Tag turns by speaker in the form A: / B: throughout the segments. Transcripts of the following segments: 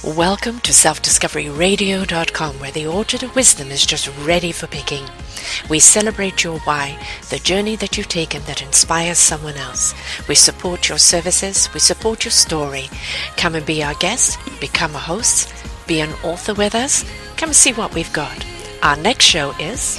A: Welcome to selfdiscoveryradio.com, where the orchard of wisdom is just ready for picking. We celebrate your why, the journey that you've taken that inspires someone else. We support your services, we support your story. Come and be our guest, become a host, be an author with us. Come and see what we've got. Our next show is...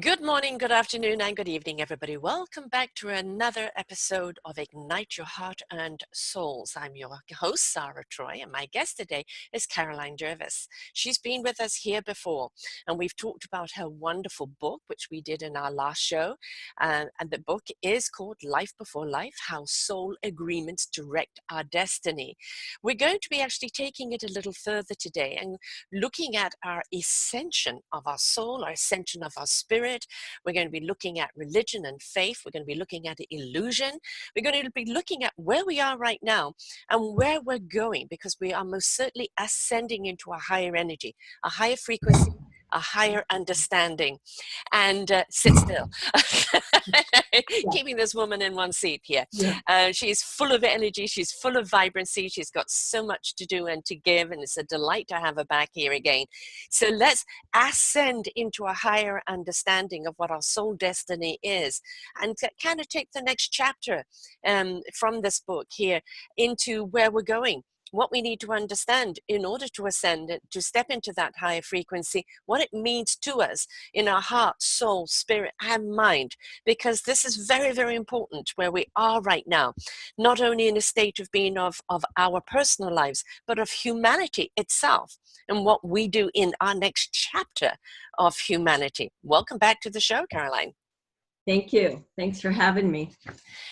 A: Good morning, good afternoon, and good evening, everybody. Welcome back to another episode of Ignite Your Heart and Souls. I'm your host, Sara Troy, and my guest today is Carolyn Gervais. She's been with us here before, and we've talked about her wonderful book, which we did in our last show. And the book is called Life Before Life, How Soul Agreements Direct Our Destiny. We're going to be actually taking it a little further today and looking at our ascension of our soul, our ascension of our spirit. We're going to be looking at religion and faith. We're going to be looking at illusion. We're going to be looking at where we are right now and where we're going, because we are most certainly ascending into a higher energy, a higher frequency, a higher understanding. And sit still. Keeping this woman in one seat here. Yeah. She's full of energy. She's full of vibrancy. She's got so much to do and to give, and it's a delight to have her back here again. So let's ascend into a higher understanding of what our soul destiny is, and kind of take the next chapter from this book here into where we're going. What we need to understand in order to ascend, to step into that higher frequency, what it means to us in our heart, soul, spirit, and mind, because this is very, very important where we are right now, not only in a state of being of our personal lives, but of humanity itself and what we do in our next chapter of humanity. Welcome back to the show, Caroline.
B: Thank you. Thanks for having me.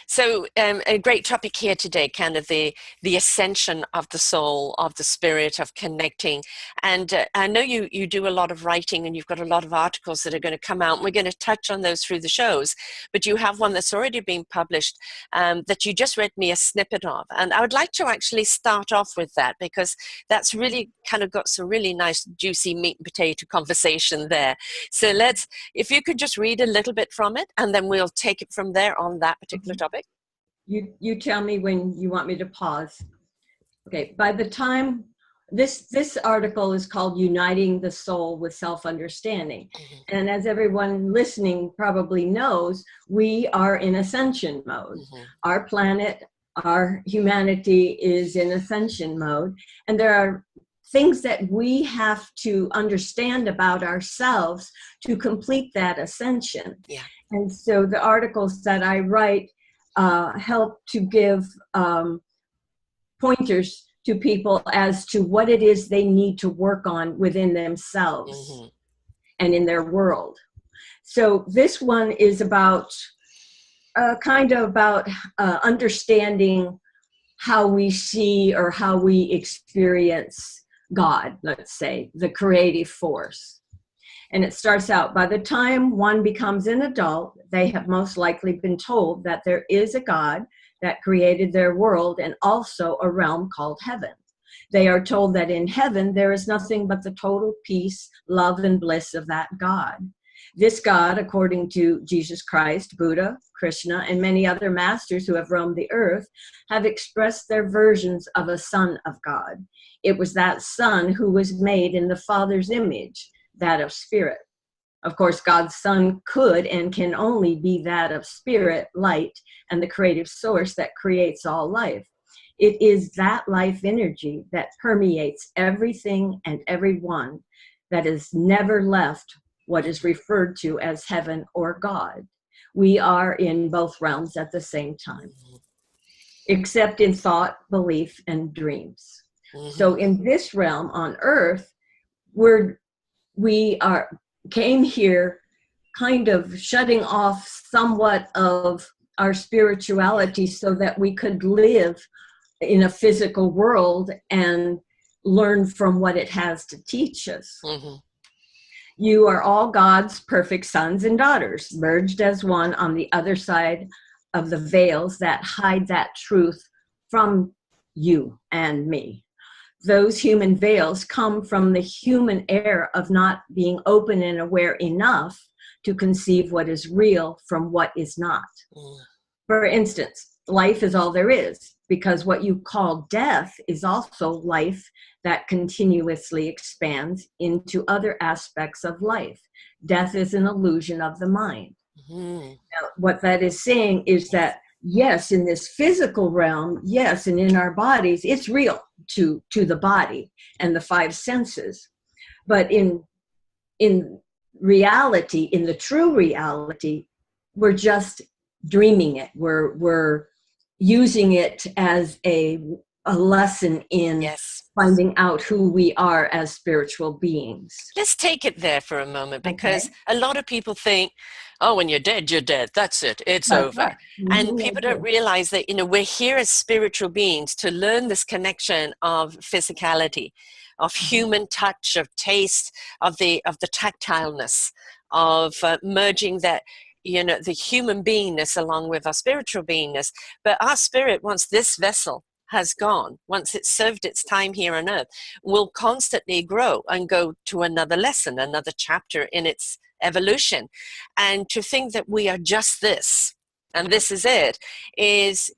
A: So a great topic here today, kind of the ascension of the soul, of the spirit, of connecting. And I know you do a lot of writing, and you've got a lot of articles that are going to come out. And we're going to touch on those through the shows. But you have one that's already been published that you just read me a snippet of. And I would like to actually start off with that, because that's really kind of got some really nice, juicy meat and potato conversation there. So if you could just read a little bit from it, and then we'll take it from there on that particular topic.
B: You tell me when you want me to pause. Okay, by the time, this article is called Uniting the Soul with Self-Understanding. Mm-hmm. And as everyone listening probably knows, we are in ascension mode. Mm-hmm. Our planet, our humanity is in ascension mode. And there are things that we have to understand about ourselves to complete that ascension. Yeah. And so the articles that I write help to give pointers to people as to what it is they need to work on within themselves. Mm-hmm. And in their world. So this one is about understanding how we see or how we experience God, let's say, the creative force. And it starts out, by the time one becomes an adult, they have most likely been told that there is a God that created their world and also a realm called heaven. They are told that in heaven there is nothing but the total peace, love, and bliss of that God. This God, according to Jesus Christ, Buddha, Krishna, and many other masters who have roamed the earth, have expressed their versions of a son of God. It was that son who was made in the Father's image, that of spirit. Of course, God's son could and can only be that of spirit, light, and the creative source that creates all life. It is that life energy that permeates everything and everyone, that is never left what is referred to as heaven or God. We are in both realms at the same time, except in thought, belief, and dreams. Mm-hmm. So in this realm on earth, we came here kind of shutting off somewhat of our spirituality so that we could live in a physical world and learn from what it has to teach us. Mm-hmm. You are all God's perfect sons and daughters, merged as one on the other side of the veils that hide that truth from you and me. Those human veils come from the human error of not being open and aware enough to conceive what is real from what is not. For instance, life is all there is, because what you call death is also life that continuously expands into other aspects of life. Death is an illusion of the mind.
A: Mm.
B: Now, what that is saying is that, yes, in this physical realm, yes, and in our bodies, it's real to the body and the five senses. But in reality, in the true reality, we're just dreaming it. We're using it as a lesson in
A: Yes.
B: finding out who we are as spiritual beings.
A: Let's take it there for a moment, because
B: Okay.
A: a lot of people think, oh, when you're dead, you're dead. That's it. It's
B: That's
A: over.
B: right.
A: And
B: I
A: people don't
B: do.
A: realize that, we're here as spiritual beings to learn this connection of physicality, of human touch, of taste, of the tactileness, of merging that, the human beingness along with our spiritual beingness. But our spirit, once this vessel has gone, once it's served its time here on earth, will constantly grow and go to another lesson, another chapter in its evolution. And to think that we are just this, and this is it, is,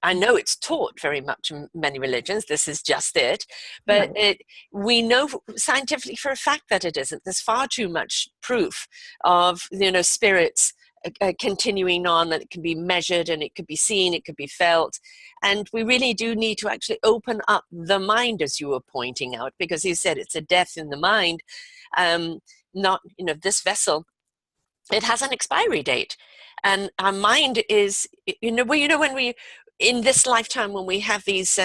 A: I know it's taught very much in many religions, this is just it, but
B: Right.
A: we know scientifically for a fact that it isn't. There's far too much proof of, spirits continuing on, that it can be measured and it could be seen, it could be felt. And we really do need to actually open up the mind, as you were pointing out, because you said it's a death in the mind. Not, this vessel, it has an expiry date. And our mind is, when we, in this lifetime, when we have these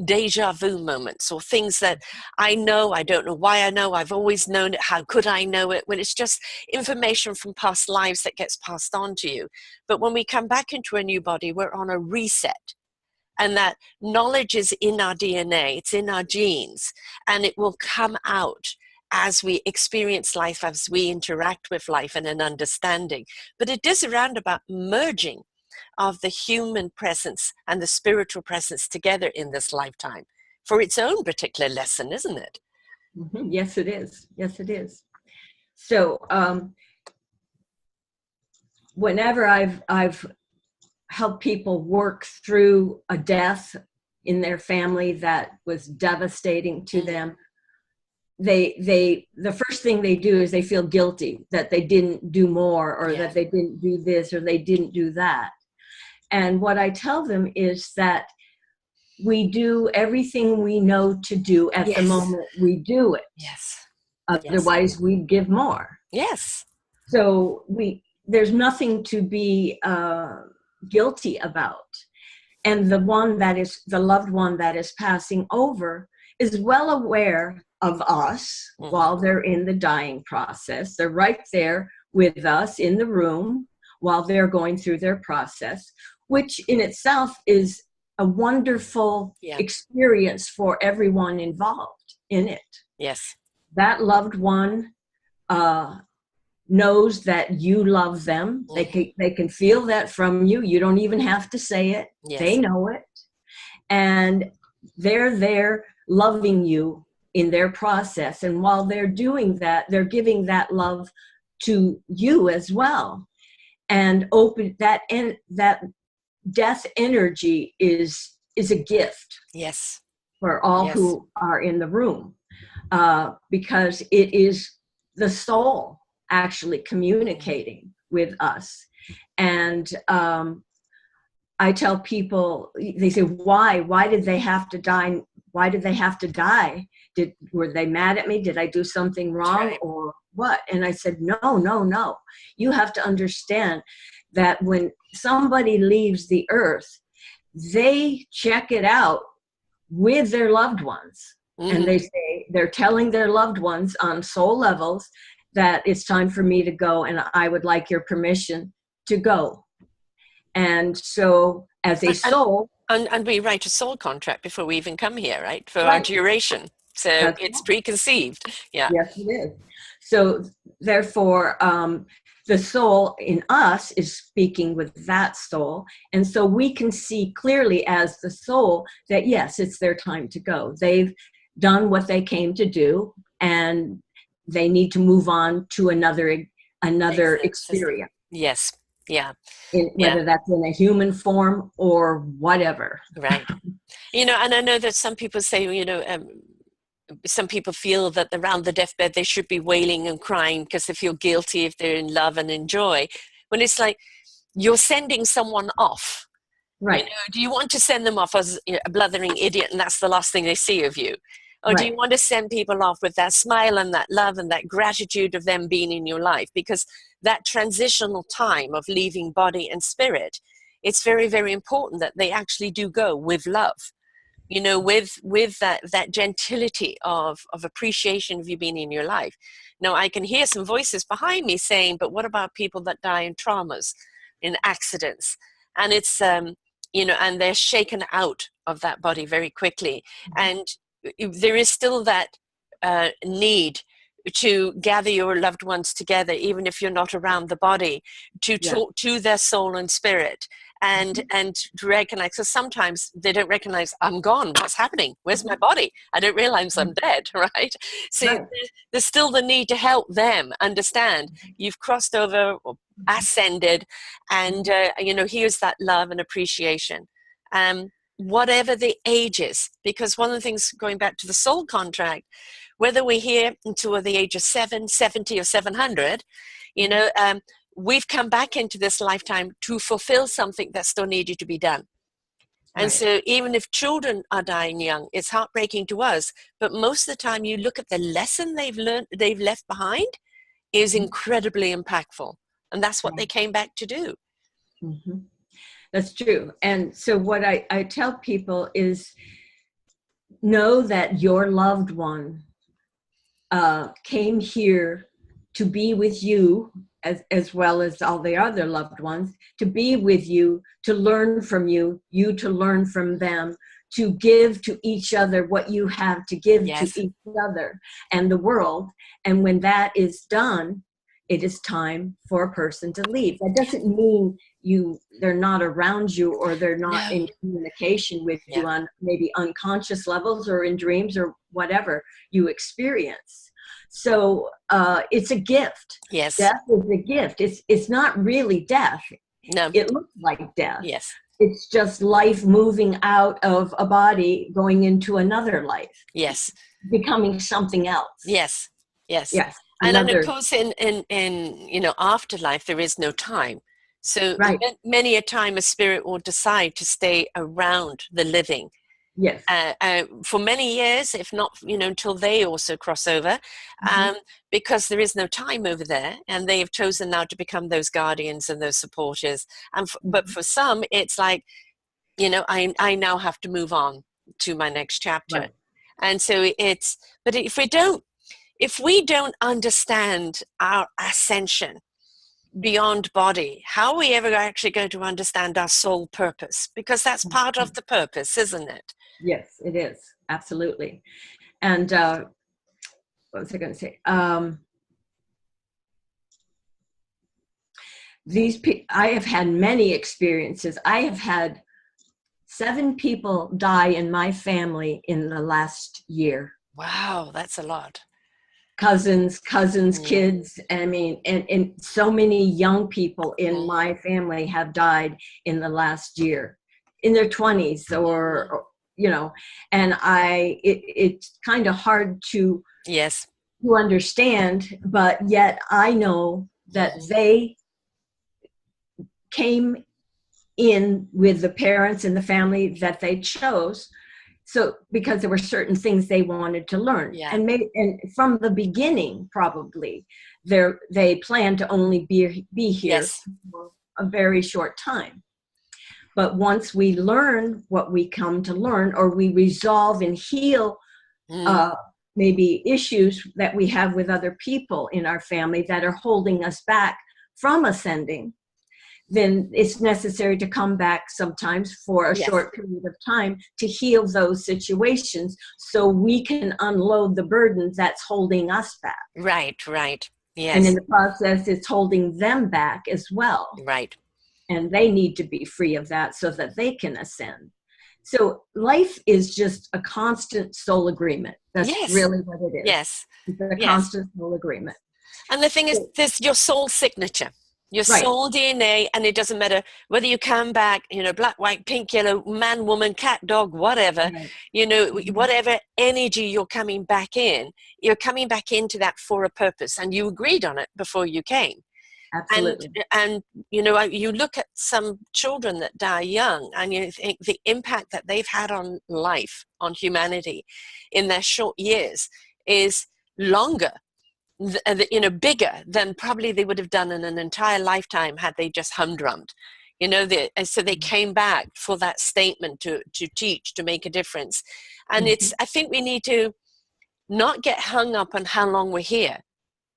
A: deja vu moments, or things that I know, I don't know why I know, I've always known it, how could I know it, when it's just information from past lives that gets passed on to you. But when we come back into a new body, we're on a reset. And that knowledge is in our DNA, it's in our genes, and it will come out as we experience life, as we interact with life, and an understanding. But it is around about merging of the human presence and the spiritual presence together in this lifetime for its own particular lesson, isn't it?
B: Yes, it is. Yes, it is. So whenever I've helped people work through a death in their family that was devastating to them, the first thing they do is they feel guilty that they didn't do more, or that they didn't do this, or they didn't do that. And what I tell them is that we do everything we know to do at the moment we do it.
A: Yes.
B: Otherwise, we'd give more.
A: Yes.
B: So there's nothing to be guilty about. And the loved one that is passing over is well aware of us while they're in the dying process. They're right there with us in the room while they're going through their process, which in itself is a wonderful experience for everyone involved in it.
A: Yes.
B: That loved one knows that you love them. They can feel that from you. You don't even have to say it.
A: Yes.
B: They know it. And they're there loving you in their process. And while they're doing that, they're giving that love to you as well. And that death energy is a gift.
A: Yes.
B: For all who are in the room, because it is the soul actually communicating with us. And I tell people, they say, why did they have to die? Why did they have to die? Were they mad at me? Did I do something wrong or what? And I said, no. You have to understand that when somebody leaves the earth, they check it out with their loved ones. And they say, they're telling their loved ones on soul levels that it's time for me to go, and I would like your permission to go. And so as a soul...
A: And we write a soul contract before we even come here, right? For our duration. So it's preconceived. Yeah.
B: Yes, it is. So therefore, the soul in us is speaking with that soul. And so we can see clearly as the soul that, yes, it's their time to go. They've done what they came to do, and they need to move on to another experience.
A: Yes. Yeah.
B: Whether that's in a human form or whatever.
A: Right. And I know that some people say, some people feel that around the deathbed they should be wailing and crying because they feel guilty if they're in love and in joy. When it's like you're sending someone off.
B: Right.
A: Do you want to send them off as a blithering idiot and that's the last thing they see of you? Or do you want to send people off with that smile and that love and that gratitude of them being in your life? Because that transitional time of leaving body and spirit, it's very, very important that they actually do go with love, with that gentility of appreciation of you being in your life. Now, I can hear some voices behind me saying, but what about people that die in traumas, in accidents? And it's, and they're shaken out of that body very quickly. And there is still that need to gather your loved ones together, even if you're not around the body, to talk to their soul and spirit, and to recognize, because sometimes they don't recognize, I'm gone, what's happening, where's my body, I don't realize I'm dead, right? So there's still the need to help them understand you've crossed over or ascended, and here's that love and appreciation, whatever the age is. Because one of the things, going back to the soul contract, whether we're here until the age of 7, 70 or 700, we've come back into this lifetime to fulfill something that still needed to be done. And so even if children are dying young, it's heartbreaking to us, but most of the time you look at the lesson they've learned, they've left behind, is incredibly impactful. And that's what they came back to do.
B: Mm-hmm. That's true. And so what I tell people is, know that your loved one came here to be with you, as well as all the other loved ones, to be with you, to learn from you, you to learn from them, to give to each other what you have to give to each other and the world. And when that is done, it is time for a person to leave. That doesn't mean they're not around you, or they're not in communication with you on maybe unconscious levels or in dreams or whatever you experience. So it's a gift.
A: Yes.
B: Death is a gift. It's not really death.
A: No.
B: It looks like death.
A: Yes.
B: It's just life moving out of a body, going into another life.
A: Yes.
B: Becoming something else.
A: Yes. Yes.
B: Yes.
A: And of course, in afterlife, there is no time. So many a time a spirit will decide to stay around the living.
B: Yes.
A: For many years, if not, until they also cross over, because there is no time over there, and they have chosen now to become those guardians and those supporters. And but for some, it's like, I now have to move on to my next chapter.
B: Right.
A: And so but if we don't understand our ascension beyond body, how are we ever actually going to understand our soul purpose? Because that's part of the purpose, isn't it?
B: Yes, it is. Absolutely. And what was I going to say? I have had many experiences. I have had 7 people die in my family in the last year.
A: Wow, that's a lot.
B: Cousins, kids. I mean, and so many young people in my family have died in the last year, in their 20s or and it's kind of hard to understand, but yet I know that they came in with the parents and the family that they chose. So because there were certain things they wanted to learn, and from the beginning, probably they planned to only be here for a very short time. But once we learn what we come to learn, or we resolve and heal maybe issues that we have with other people in our family that are holding us back from ascending, then it's necessary to come back sometimes for a short period of time to heal those situations, so we can unload the burden that's holding us back.
A: Right. Yes.
B: And in the process, it's holding them back as well.
A: Right.
B: And they need to be free of that so that they can ascend. So life is just a constant soul agreement. That's really what it is.
A: Yes.
B: It's a constant soul agreement.
A: And the thing is, there's your soul signature. Your
B: Right.
A: soul DNA, and it doesn't matter whether you come back, black, white, pink, yellow, man, woman, cat, dog, whatever,
B: Right.
A: whatever energy you're coming back in, you're coming back into that for a purpose, and you agreed on it before you came.
B: Absolutely.
A: And you look at some children that die young, and you think the impact that they've had on life, on humanity, in their short years is longer, bigger than probably they would have done in an entire lifetime had they just humdrummed. So they came back for that statement to teach, to make a difference. And I think we need to not get hung up on how long we're here,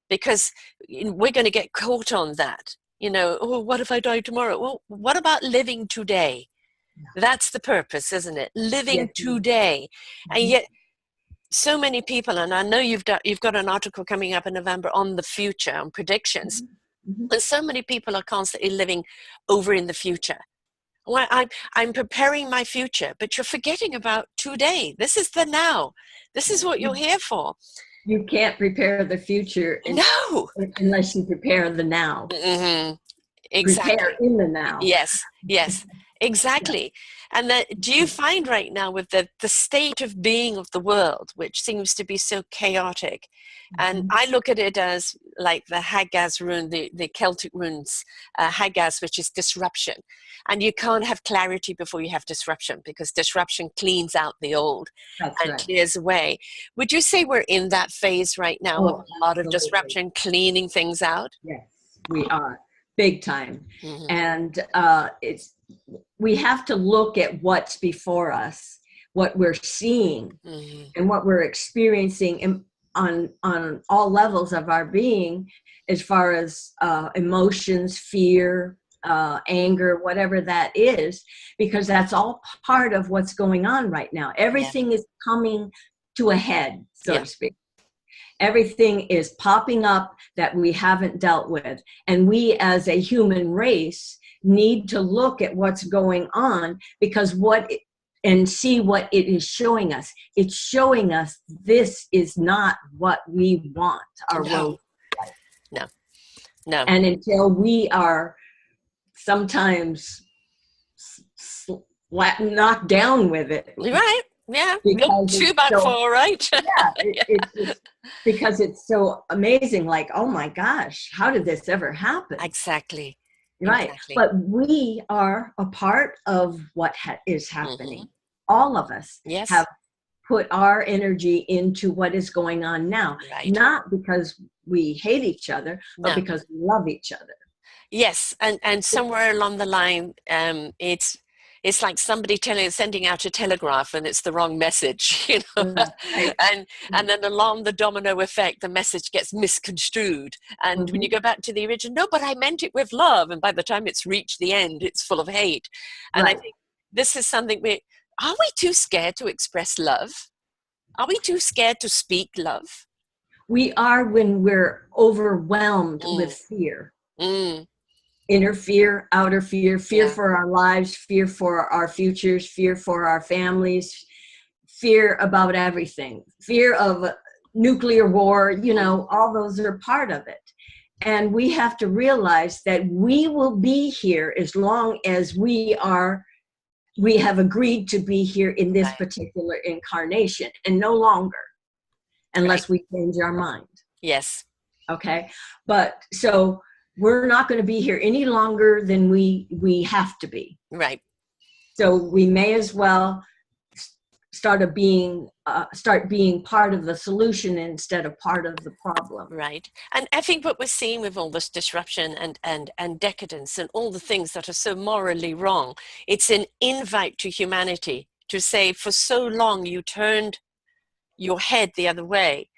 A: because we're going to get caught on that. Oh, what if I die tomorrow? Well, what about living today? That's the purpose, isn't it? Living today. And yet so many people, and I know you've got an article coming up in November on the future, on predictions, and so many people are constantly living over in the future. Well, I'm preparing my future, but you're forgetting about today. This is the now. This is what you're here for.
B: You can't prepare the future unless you prepare the now.
A: Exactly.
B: Prepare in the now.
A: Yes, exactly. And do you find right now with the state of being of the world, which seems to be so chaotic, and I look at it as like the Hagaz rune, the Celtic runes, Hagaz, which is disruption. And you can't have clarity before you have disruption, because disruption cleans out the old and clears away. Would you say we're in that phase right now of a lot of disruption, cleaning things out?
B: Yes, we are. Big time. And we have to look at what's before us, what we're seeing, and what we're experiencing on all levels of our being, as far as emotions, fear, anger, whatever that is, because that's all part of what's going on right now. Everything is coming to a head, so to speak. Everything is popping up that we haven't dealt with. And we as a human race need to look at what's going on, because and see what it is showing us. It's showing us this is not what we want our world.
A: No.
B: And until we are sometimes knocked down with it.
A: Right. Yeah. 2x4, right?
B: It's because it's so amazing. Like, oh my gosh, how did this ever happen?
A: Exactly.
B: Right.
A: Exactly.
B: But we are a part of what is happening. All of us have put our energy into what is going on now. Right. Not because we hate each other, but because we love each other. Yes.
A: And somewhere along the line, it's like somebody sending out a telegraph and it's the wrong message, Right. And then along the domino effect, the message gets misconstrued. And when you go back to the original, no, but I meant it with love. And by the time it's reached the end, it's full of hate. And I think this is something are we too scared to express love? Are we too scared to speak love?
B: We are, when we're overwhelmed with fear. Inner fear, outer fear, fear for our lives, fear for our futures, fear for our families, fear about everything, fear of nuclear war, all those are part of it. And we have to realize that we will be here as long as we have agreed to be here in this particular incarnation, and no longer, unless we change our mind.
A: Yes.
B: Okay. But so we're not going to be here any longer than we have to be.
A: Right.
B: So we may as well start being part of the solution instead of part of the problem.
A: Right. And I think what we're seeing with all this disruption and decadence and all the things that are so morally wrong, it's an invite to humanity to say, for so long you turned your head the other way.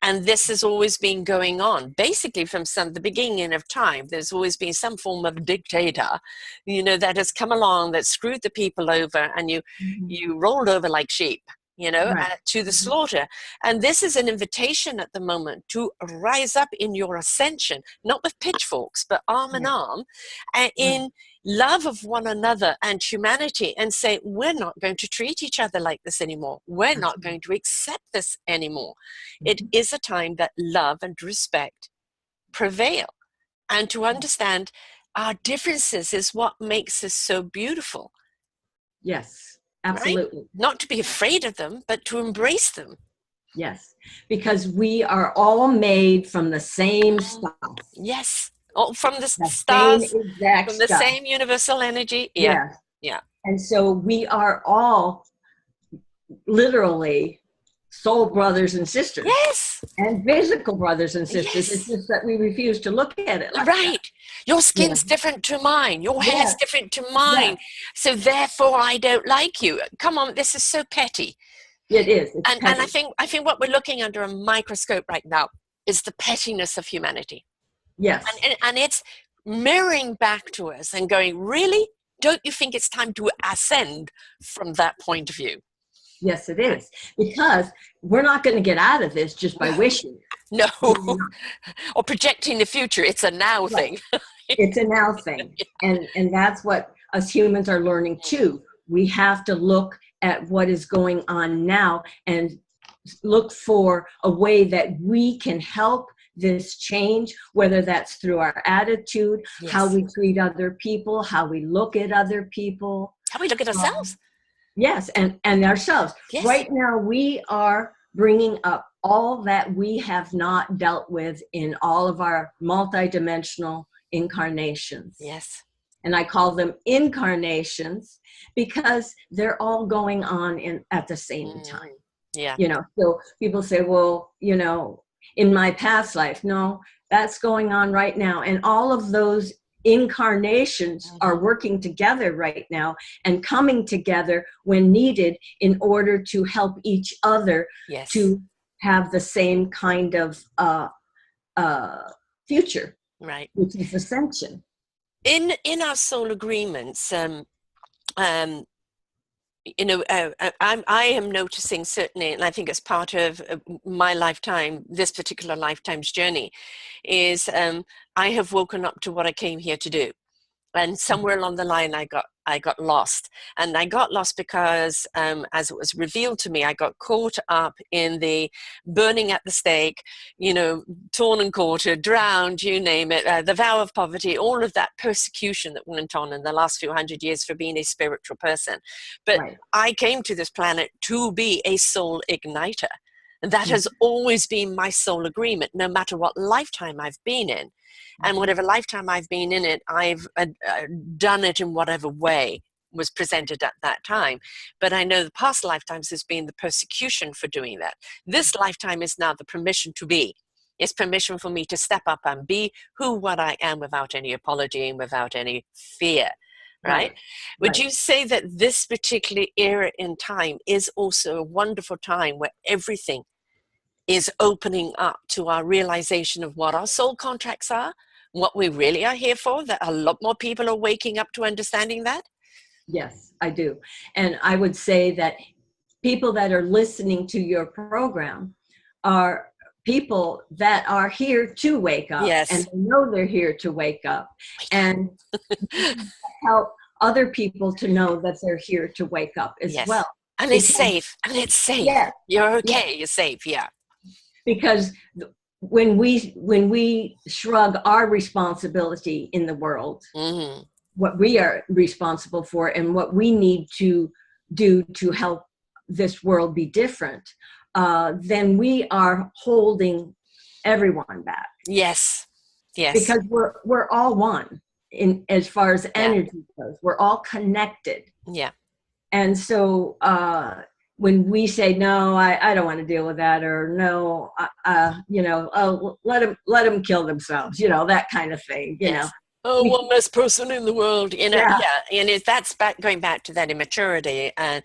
A: And this has always been going on. Basically, from the beginning of time, there's always been some form of dictator, that has come along, that screwed the people over, and you rolled over like sheep, to the slaughter. And this is an invitation at the moment to rise up in your ascension, not with pitchforks, but arm in arm, in love of one another and humanity, and say, we're not going to treat each other like this anymore. We're not going to accept this anymore. It is a time that love and respect prevail. and to understand our differences is what makes us so beautiful.
B: Yes,
A: Right?
B: absolutely.
A: Not to be afraid of them, but to embrace them.
B: Yes, because we are all made from the same stuff.
A: Yes. Oh, from the
B: The same
A: stars,
B: exact
A: from the
B: stuff.
A: same universal energy. Yeah.
B: Yes.
A: Yeah.
B: And so we are all literally soul brothers and sisters.
A: Yes.
B: And physical brothers and sisters. It's
A: Yes.
B: just that we refuse to look at it like that.
A: Right. Your skin's different to mine. Your hair's
B: Yes.
A: different to mine.
B: Yes.
A: So therefore I don't like you. Come on, this is so petty.
B: It is. It's
A: And
B: petty.
A: I think what we're looking under a microscope right now is the pettiness of humanity.
B: Yes.
A: And it's mirroring back to us and going, really? Don't you think it's time to ascend from that point of view?
B: Yes, it is. Because we're not going to get out of this just by wishing.
A: No. Or projecting the future. It's a now thing.
B: It's a now thing. And that's what us humans are learning too. We have to look at what is going on now and look for a way that we can help this change, whether that's through our attitude, how we treat other people, how we look at other people.
A: How we look at ourselves.
B: Yes, and ourselves.
A: Yes.
B: Right now we are bringing up all that we have not dealt with in all of our multidimensional incarnations.
A: Yes.
B: And I call them incarnations because they're all going on at the same time.
A: Yeah.
B: You know, so people say, well, you know, in my past life, no, that's going on right now. And all of those incarnations are working together right now and coming together when needed in order to help each other to have the same kind of future,
A: right?
B: Which is ascension.
A: In our soul agreements, you know, I am noticing certainly, and I think it's part of my lifetime, this particular lifetime's journey, is I have woken up to what I came here to do. And somewhere along the line, I got lost. And I got lost because, as it was revealed to me, I got caught up in the burning at the stake, you know, torn and quartered, drowned, you name it, the vow of poverty, all of that persecution that went on in the last few hundred years for being a spiritual person. But I came to this planet to be a soul igniter. And that has always been my soul agreement, no matter what lifetime I've been in. And whatever lifetime I've been in it, I've done it in whatever way was presented at that time. But I know the past lifetimes has been the persecution for doing that. This lifetime is now the permission to be. It's permission for me to step up and be what I am without any apology and without any fear. Right? Would you say that this particular era in time is also a wonderful time where everything is opening up to our realization of what our soul contracts are, what we really are here for, that a lot more people are waking up to understanding that?
B: Yes, I do. And I would say that people that are listening to your program are people that are here to wake up. And they know they're here to wake up and help other people to know that they're here to wake up as well.
A: And it's safe. And it's safe.
B: Yeah.
A: You're okay. You're safe. Yeah.
B: Because when we shrug our responsibility in the world, what we are responsible for and what we need to do to help this world be different, then we are holding everyone back.
A: Yes.
B: Because we're all one in as far as energy goes. We're all connected.
A: Yeah.
B: And so when we say, no, I don't want to deal with that, or no, you know, oh, let them kill themselves, you know, that kind of thing, you know.
A: Oh, one less person in the world, you know. And that's going back to that immaturity and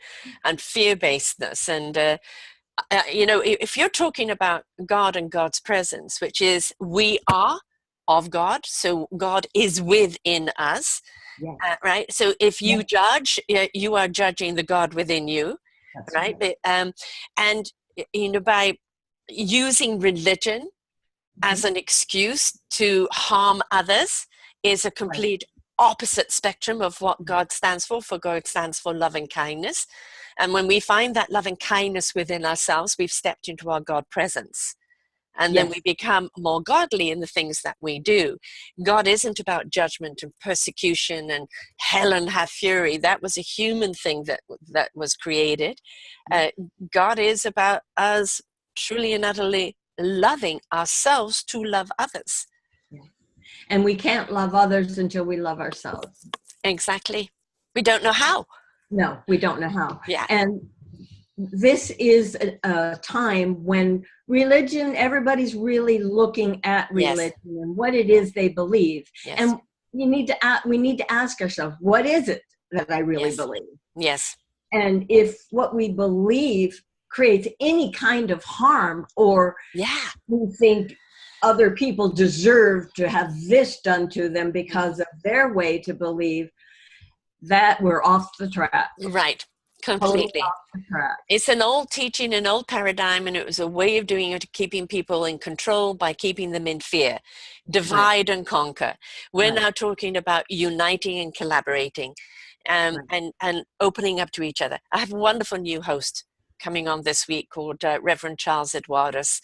A: fear-basedness. And, you know, if you're talking about God and God's presence, which is we are of God, so God is within us, right? So if you judge, you are judging the God within you. That's right. But, and, you know, by using religion as an excuse to harm others is a complete opposite spectrum of what God stands for. For God stands for love and kindness. And when we find that love and kindness within ourselves, we've stepped into our God presence. and then we become more godly in the things that we do. God isn't about judgment and persecution and hell and have fury. That was a human thing that was created. God is about us truly and utterly loving ourselves to love others.
B: And we can't love others until we love ourselves.
A: Exactly. We don't know how.
B: No, we don't know how.
A: Yeah.
B: And this is a time when religion, everybody's really looking at religion and what it is they believe. And we need to ask ourselves, what is it that I really believe?
A: Yes.
B: And if what we believe creates any kind of harm, or we think other people deserve to have this done to them because of their way to believe, that we're off the track.
A: Right. Completely. It's an old teaching, an old paradigm, and it was a way of doing it, keeping people in control by keeping them in fear. Divide and conquer. We're now talking about uniting and collaborating, and opening up to each other. I have a wonderful new host coming on this week called Reverend Charles Edwardus,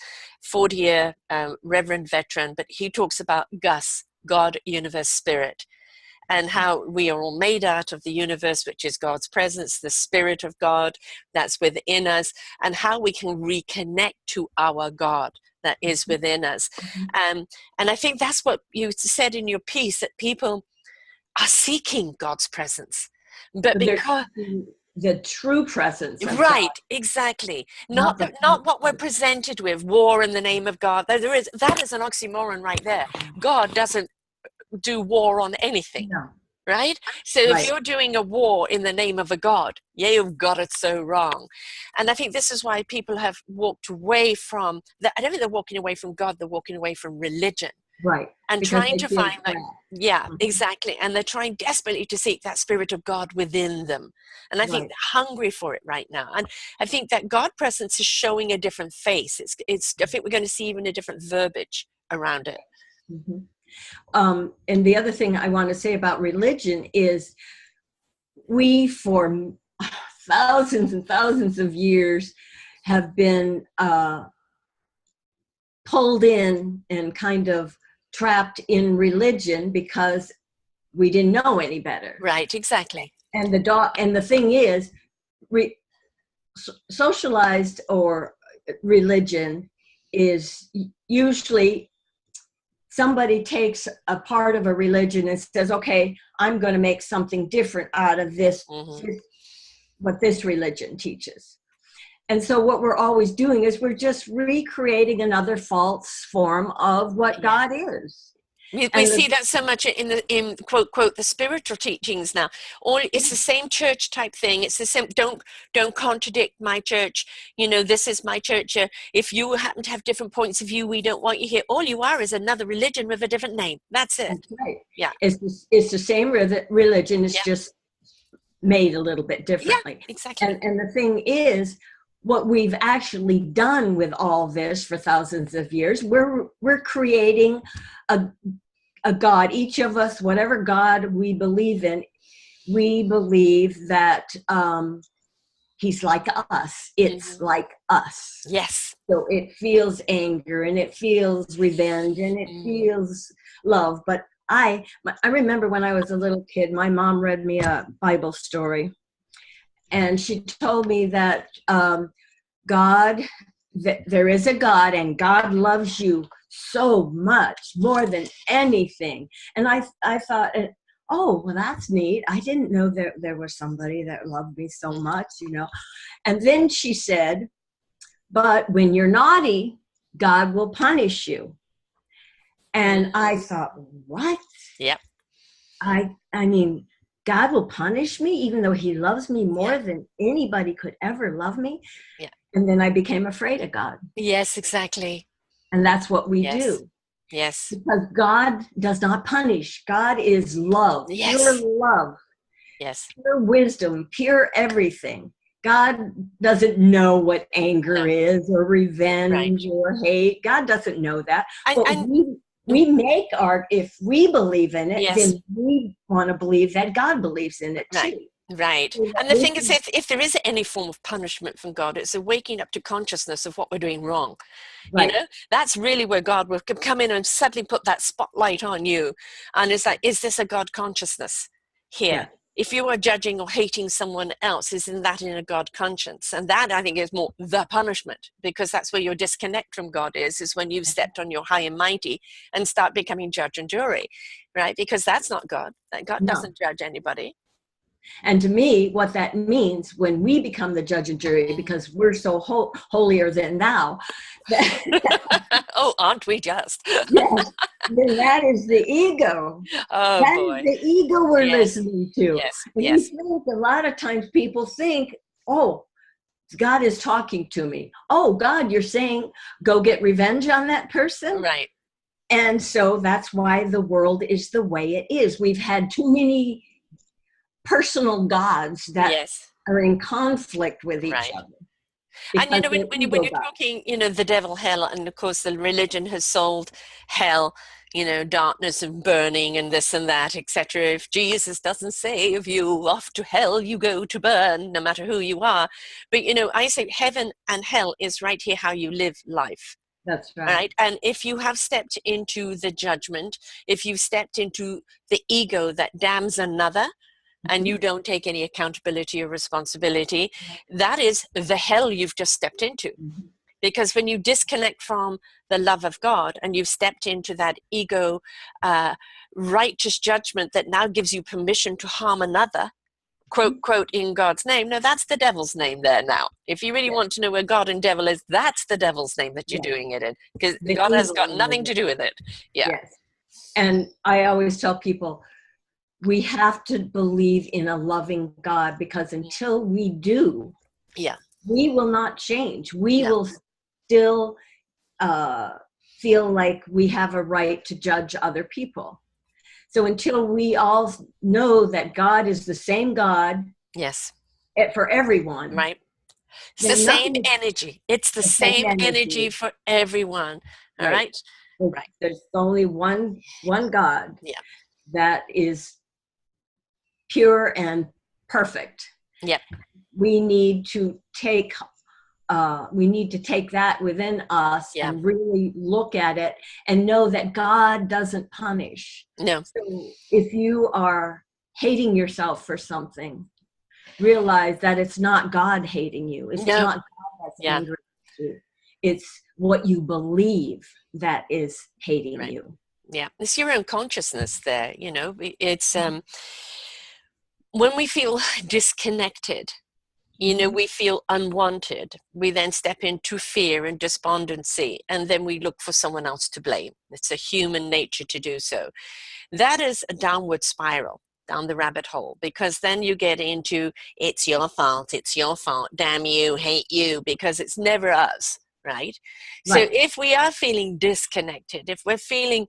A: 40-year Reverend veteran, but he talks about Gus, God, Universe, Spirit, and how we are all made out of the universe, which is God's presence, the Spirit of God that's within us, and how we can reconnect to our God that is within us. And I think that's what you said in your piece, that people are seeking God's presence. But because
B: the true presence of
A: right,
B: God.
A: Exactly. Not what we're presented with, war in the name of God. That is an oxymoron right there. God doesn't do war on anything.
B: No.
A: Right? So if you're doing a war in the name of a God, you've got it so wrong. And I think this is why people have walked away from I don't think they're walking away from God, they're walking away from religion.
B: Right.
A: And
B: because
A: trying to find exactly. And they're trying desperately to seek that Spirit of God within them. And I think they're hungry for it right now. And I think that God presence is showing a different face. I think we're going to see even a different verbiage around it.
B: And the other thing I want to say about religion is we, for thousands and thousands of years, have been pulled in and kind of trapped in religion because we didn't know any better.
A: Right, exactly.
B: And the thing is, socialized or religion is usually somebody takes a part of a religion and says, okay, I'm going to make something different out of this, what this religion teaches. And so what we're always doing is we're just recreating another false form of what God is.
A: We see that so much in quote the spiritual teachings now. It's the same church type thing. It's the same. Don't contradict my church. This is my church. If you happen to have different points of view, we don't want you here. All you are is another religion with a different name. That's it.
B: That's right.
A: Yeah.
B: It's the same religion. It's just made a little bit differently.
A: Yeah, exactly.
B: And the thing is, what we've actually done with all this for thousands of years, we're creating a God. Each of us, whatever God we believe in, we believe that he's like us. It's like us.
A: Yes.
B: So it feels anger and it feels revenge and it feels love. But I remember when I was a little kid, my mom read me a Bible story. And she told me that there is a God, and God loves you so much, more than anything. And I thought, oh, well, that's neat. I didn't know there was somebody that loved me so much, And then she said, but when you're naughty, God will punish you. And I thought, what?
A: Yep.
B: I mean, God will punish me even though he loves me more than anybody could ever love me.
A: Yeah.
B: And then I became afraid of God.
A: Yes, exactly.
B: And that's what we do.
A: Yes.
B: Because God does not punish. God is love.
A: Yes.
B: Pure love.
A: Yes.
B: Pure wisdom. Pure everything. God doesn't know what anger is or revenge or hate. God doesn't know that. But we make art. If we believe in it, then we want to believe that God believes in it too.
A: Right. And the thing is, if there is any form of punishment from God, it's a waking up to consciousness of what we're doing wrong. You
B: Right.
A: know, that's really where God will come in and suddenly put that spotlight on you. And it's like, is this a God consciousness here?
B: Yeah.
A: If you are judging or hating someone else, isn't that in a God conscience? And that, I think, is more the punishment, because that's where your disconnect from God is when you've stepped on your high and mighty and start becoming judge and jury, right? Because that's not God. God
B: No.
A: doesn't judge anybody.
B: And to me, what that means when we become the judge and jury, because we're so holier than thou,
A: oh, aren't we just?
B: yes, then that is the ego.
A: Oh,
B: That
A: boy.
B: is the ego we're
A: Yes.
B: listening to.
A: Yes.
B: And
A: Yes.
B: we think, a lot of times people think, oh, God is talking to me. Oh, God, you're saying go get revenge on that person?
A: Right.
B: And so that's why the world is the way it is. We've had too many personal gods that
A: Yes.
B: are in conflict with each
A: Right.
B: other.
A: And you know,
B: Because
A: when you're talking, you know, the devil, hell, and of course the religion has sold hell, you know, darkness and burning and this and that, etc. If Jesus doesn't save you, off to hell you go to burn, no matter who you are. But, you know, I say heaven and hell is right here how you live life.
B: That's right.
A: Right. And if you have stepped into the judgment, if you've stepped into the ego that damns another, and you don't take any accountability or responsibility, that is the hell you've just stepped into. Because when you disconnect from the love of God and you've stepped into that ego righteous judgment that now gives you permission to harm another, quote, quote, in God's name, no, that's the devil's name there now. If you really want to know where God and devil is, that's the devil's name that you're doing it in. Because God has got nothing to do with it. Yeah.
B: Yes. And I always tell people, we have to believe in a loving God, because until we do, we will not change. We will still feel like we have a right to judge other people. So until we all know that God is the same God, for everyone,
A: right? It's the same energy. It's the same energy for everyone. All right.
B: Right. There's only one God that is pure and perfect.
A: Yep.
B: We need to take that within us and really look at it and know that God doesn't punish.
A: No.
B: So if you are hating yourself for something, realize that it's not God hating you. It's not God that's angry at you. It's what you believe that is hating you.
A: Yeah, it's your own consciousness there. You know, it's when we feel disconnected, you know, we feel unwanted, we then step into fear and despondency, and then we look for someone else to blame. It's a human nature to do so. That is a downward spiral down the rabbit hole, because then you get into it's your fault, damn you, hate you, because it's never us, right? So if we are feeling disconnected, if we're feeling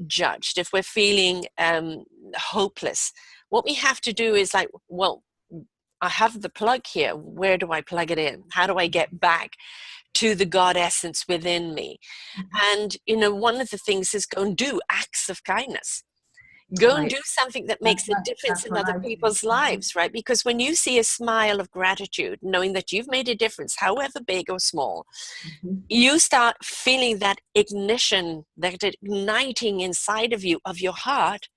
A: judged, if we're feeling hopeless, what we have to do is like, well, I have the plug here. Where do I plug it in? How do I get back to the God essence within me? And, you know, one of the things is go and do acts of kindness. Go and do something that makes a difference in other people's lives, right? Because when you see a smile of gratitude, knowing that you've made a difference, however big or small, you start feeling that ignition, that igniting inside of you, of your heart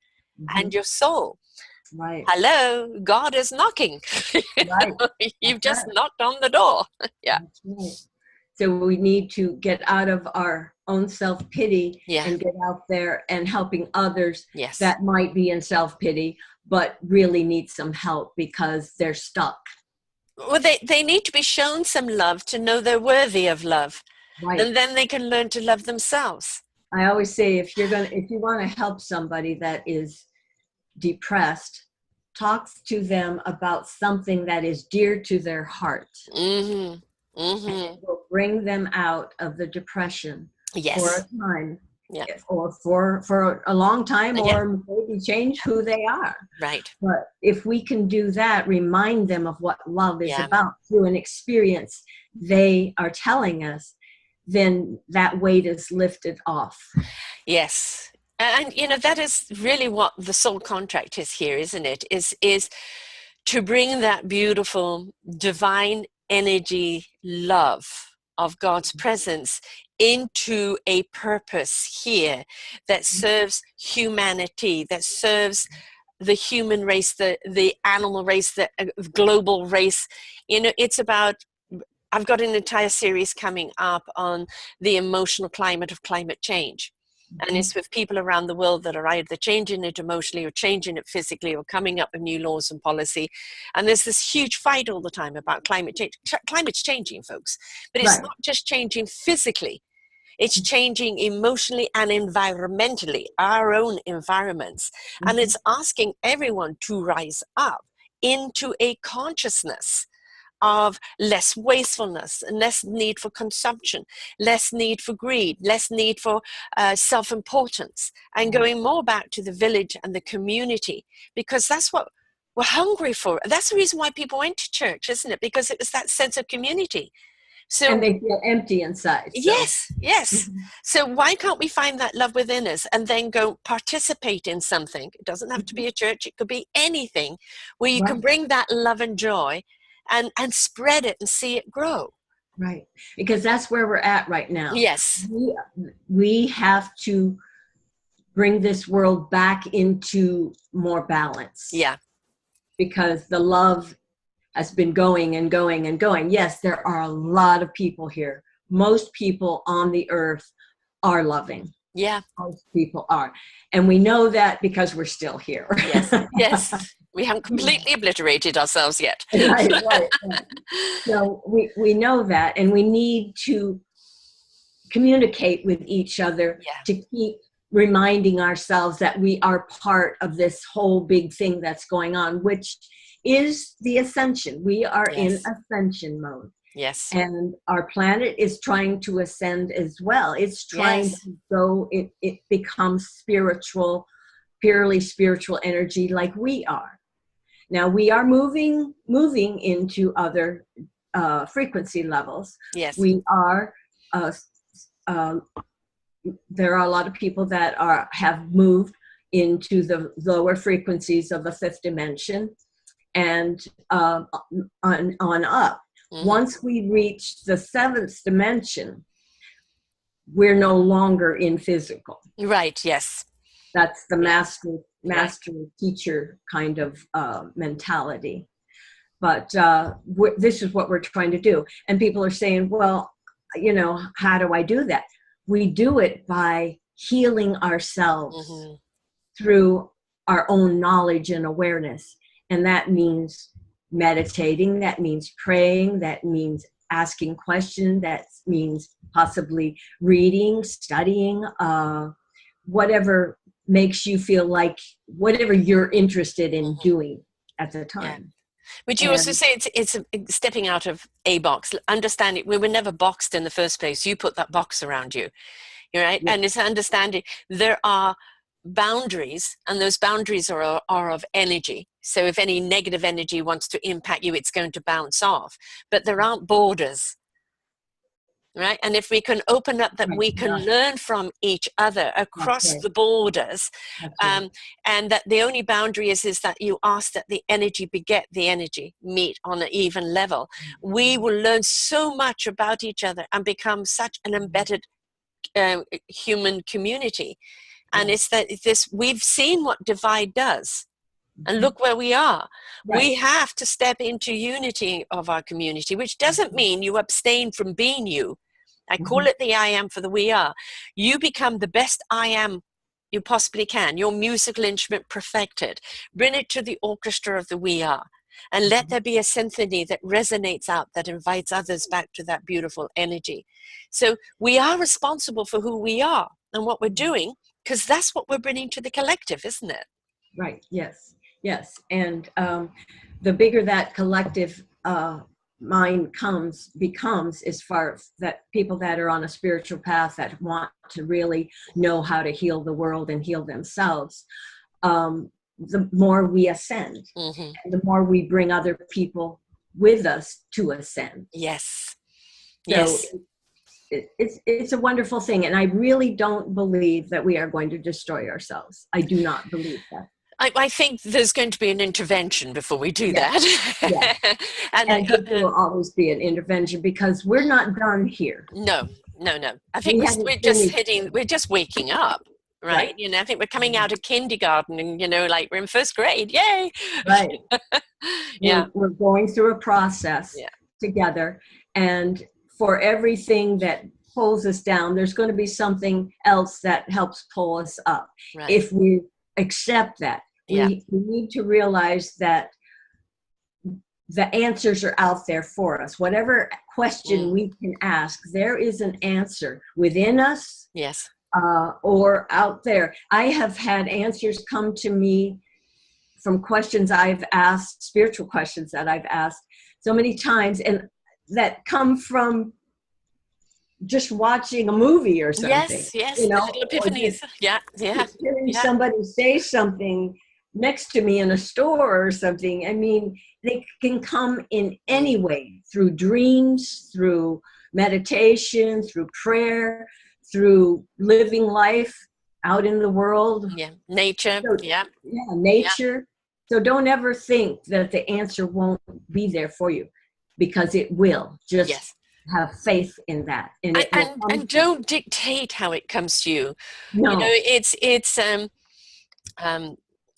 A: and your soul.
B: Right.
A: Hello, God is knocking. You've just knocked on the door.
B: That's right. So we need to get out of our own self-pity and get out there and helping others that might be in self-pity, but really need some help because they're stuck.
A: Well, they need to be shown some love to know they're worthy of love. And then they can learn to love themselves.
B: I always say, if you want to help somebody that is depressed, talk to them about something that is dear to their heart. And it will bring them out of the depression for a time, or for a long time, or maybe change who they are.
A: Right.
B: But if we can do that, remind them of what love is about through an experience they are telling us, then that weight is lifted off.
A: Yes. And, you know, that is really what the soul contract is here, isn't it? Is to bring that beautiful divine energy, love of God's presence into a purpose here that serves humanity, that serves the human race, the animal race, the global race. You know, it's about, I've got an entire series coming up on the emotional climate of climate change. And it's with people around the world that are either changing it emotionally or changing it physically or coming up with new laws and policy. And there's this huge fight all the time about climate change. Climate's changing, folks, but it's not just changing physically. It's changing emotionally and environmentally, our own environments. And it's asking everyone to rise up into a consciousness of less wastefulness, less need for consumption, less need for greed, less need for self-importance, and going more back to the village and the community, because that's what we're hungry for. That's the reason why people went to church, isn't it? Because it was that sense of community. So,
B: and they feel empty inside. So.
A: Yes. So why can't we find that love within us and then go participate in something? It doesn't have to be a church. It could be anything where you can bring that love and joy and spread it and see it grow.
B: Right. Because that's where we're at right now.
A: Yes.
B: We have to bring this world back into more balance.
A: Yeah.
B: Because the love has been going and going and going. Yes, there are a lot of people here. Most people on the earth are loving.
A: Yeah.
B: Most people are. And we know that because we're still here.
A: Yes. We haven't completely obliterated ourselves yet.
B: Right. So we know that, and we need to communicate with each other to keep reminding ourselves that we are part of this whole big thing that's going on, which is the ascension. We are in ascension mode.
A: Yes.
B: And our planet is trying to ascend as well. It's trying to go, it becomes spiritual, purely spiritual energy like we are. Now we are moving into other frequency levels.
A: Yes.
B: We are, there are a lot of people that have moved into the lower frequencies of the fifth dimension and on up. Once we reach the seventh dimension, we're no longer in physical.
A: Right, yes.
B: That's the master teacher kind of mentality. But this is what we're trying to do. And people are saying, well, you know, how do I do that? We do it by healing ourselves through our own knowledge and awareness. And that means meditating, that means praying, that means asking questions, that means possibly reading, studying, whatever makes you feel like, whatever you're interested in doing at the time.
A: Would you also say it's stepping out of a box, understanding we were never boxed in the first place. You put that box around you, right? And it's understanding there are boundaries, and those boundaries are of energy. So if any negative energy wants to impact you, it's going to bounce off. But there aren't borders, right? And if we can open up that we can learn from each other across the borders, and that the only boundary is that you ask that the energy beget the energy, meet on an even level. We will learn so much about each other and become such an embedded human community. And it's that we've seen what divide does. And look where we are. We have to step into unity of our community, which doesn't mean you abstain from being you. I call it the I am for the we are. You become the best I am you possibly can. Your musical instrument perfected. Bring it to the orchestra of the we are. And let there be a symphony that resonates out, that invites others back to that beautiful energy. So we are responsible for who we are and what we're doing, because that's what we're bringing to the collective, isn't it?
B: Right. Yes. And the bigger that collective mind becomes, as far as that people that are on a spiritual path that want to really know how to heal the world and heal themselves, the more we ascend, and the more we bring other people with us to ascend.
A: Yes.
B: So it's a wonderful thing, and I really don't believe that we are going to destroy ourselves. I do not believe that.
A: I think there's going to be an intervention before we do
B: Yes.
A: that.
B: Yes.
A: and
B: And there will always be an intervention because we're not done here.
A: no, no, no. I think
B: We haven't
A: we're just
B: finished.
A: we're just waking up, right?
B: Right.
A: You know, I think we're coming out of kindergarten and, you know, like we're in first grade. Yay.
B: Right.
A: Yeah.
B: We're going through a process
A: Yeah.
B: together. And for everything that pulls us down, there's going to be something else that helps pull us up.
A: Right.
B: If we accept that,
A: Yeah.
B: we need to realize that the answers are out there for us. Whatever question we can ask, there is an answer within us.
A: Yes.
B: Or out there. I have had answers come to me from questions I've asked, spiritual questions that I've asked so many times, and that come from just watching a movie or something.
A: Yes, yes,
B: you know,
A: the little epiphanies. Yeah, yeah.
B: Hearing
A: Yeah.
B: somebody say something next to me in a store or something. I mean, they can come in any way, through dreams, through meditation, through prayer, through living life out in the world.
A: Yeah, nature.
B: So,
A: Yeah.
B: Yeah, nature. So don't ever think that the answer won't be there for you, because it will. Just
A: Yes.
B: have faith in that. And it will come.
A: And don't dictate how it comes to you.
B: No.
A: You know, it's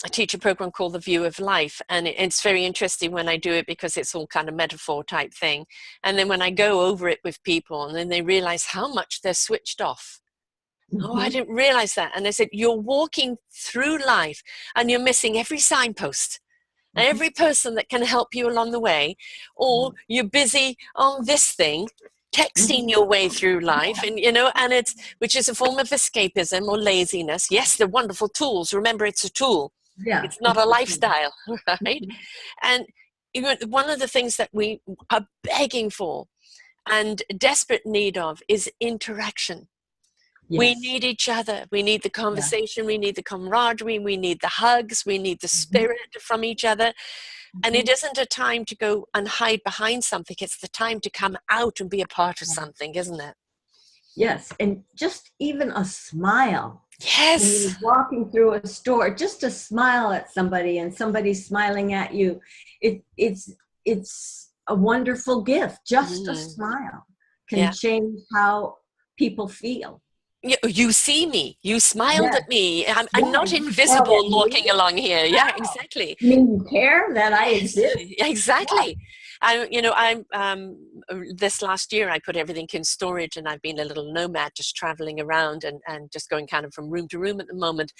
A: I teach a program called The View of Life, and it's very interesting when I do it because it's all kind of metaphor type thing. And then when I go over it with people, and then they realize how much they're switched off. Oh, I didn't realize that. And I said, you're walking through life and you're missing every signpost, every person that can help you along the way, or you're busy on this thing, texting your way through life, and you know, and it's, which is a form of escapism or laziness. Yes, they're wonderful tools. Remember, it's a tool.
B: Yeah.
A: It's not a lifestyle, right? And you know, one of the things that we are begging for and desperate need of is interaction.
B: Yes.
A: We need each other. We need the conversation. We need the camaraderie. We need the hugs. We need the spirit from each other. And it isn't a time to go and hide behind something. It's the time to come out and be a part of something, isn't it?
B: Yes. And just even a smile.
A: Yes.
B: When you're walking through a store, just a smile at somebody and somebody's smiling at you. It's a wonderful gift. Just a smile can change how people feel.
A: You see me. You smiled at me. I'm not
B: you
A: invisible walking along here. Yeah, exactly.
B: You mean you care that I exist?
A: Exactly. This last year I put everything in storage, and I've been a little nomad, just traveling around and just going kind of from room to room at the moment,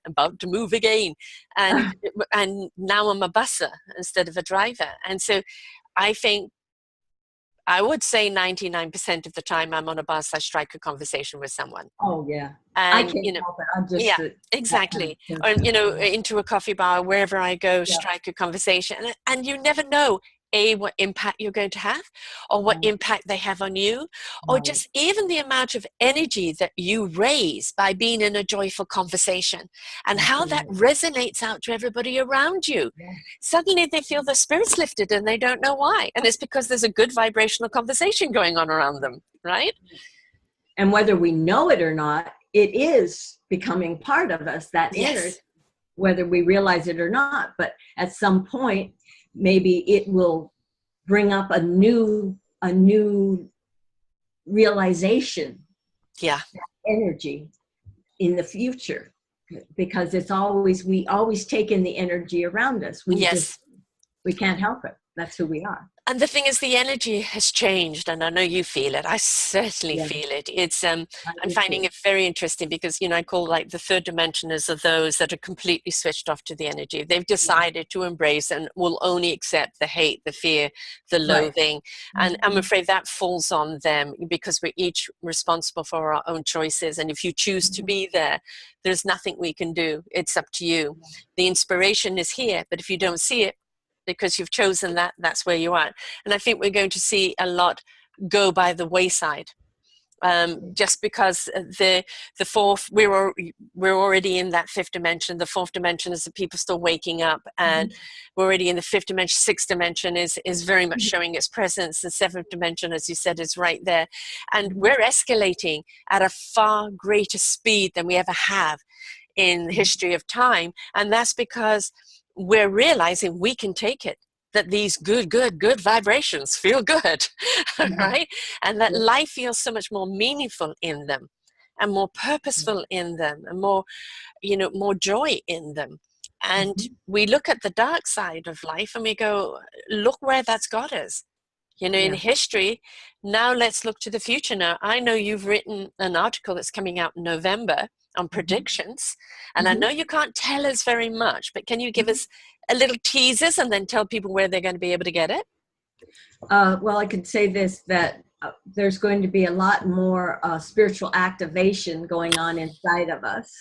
A: about to move again. And now I'm a busser instead of a driver. And so I think, I would say 99% of the time I'm on a bus, I strike a conversation with someone.
B: Oh, yeah.
A: And,
B: I can't help it. I'm just
A: exactly. Or, you know, into a coffee bar, wherever I go, strike a conversation. And you never know, A, what impact you're going to have, or what impact they have on you, or just even the amount of energy that you raise by being in a joyful conversation, and how that resonates out to everybody around you. Suddenly they feel their spirits lifted and they don't know why. And it's because there's a good vibrational conversation going on around them, right?
B: And whether we know it or not, it is becoming part of us, that energy, whether we realize it or not. But at some point, maybe it will bring up a new realization, energy in the future, because we always take in the energy around us. We can't help it. That's who we are.
A: And the thing is, the energy has changed, and I know you feel it. I certainly feel it. It's I'm finding it very interesting because, you know, I call like the third dimensioners are those that are completely switched off to the energy. They've decided to embrace and will only accept the hate, the fear, the loathing. And I'm afraid that falls on them because we're each responsible for our own choices. And if you choose to be there, there's nothing we can do. It's up to you. The inspiration is here, but if you don't see it, because you've chosen that, that's where you are. And I think we're going to see a lot go by the wayside, just because the fourth, we're already in that fifth dimension. The fourth dimension is the people still waking up, and we're already in the fifth dimension. Sixth dimension is very much showing its presence. The seventh dimension, as you said, is right there, and we're escalating at a far greater speed than we ever have. in the history of time. And that's because we're realizing we can take it, that these good vibrations feel good, right? And that life feels so much more meaningful in them, and more purposeful in them, and more, more joy in them. And we look at the dark side of life and we go, look where that's got us. In history. Now let's look to the future. Now, I know you've written an article that's coming out in November on predictions, and I know you can't tell us very much, but can you give us a little teasers and then tell people where they're going to be able to get it?
B: Well, I could say this, that there's going to be a lot more spiritual activation going on inside of us.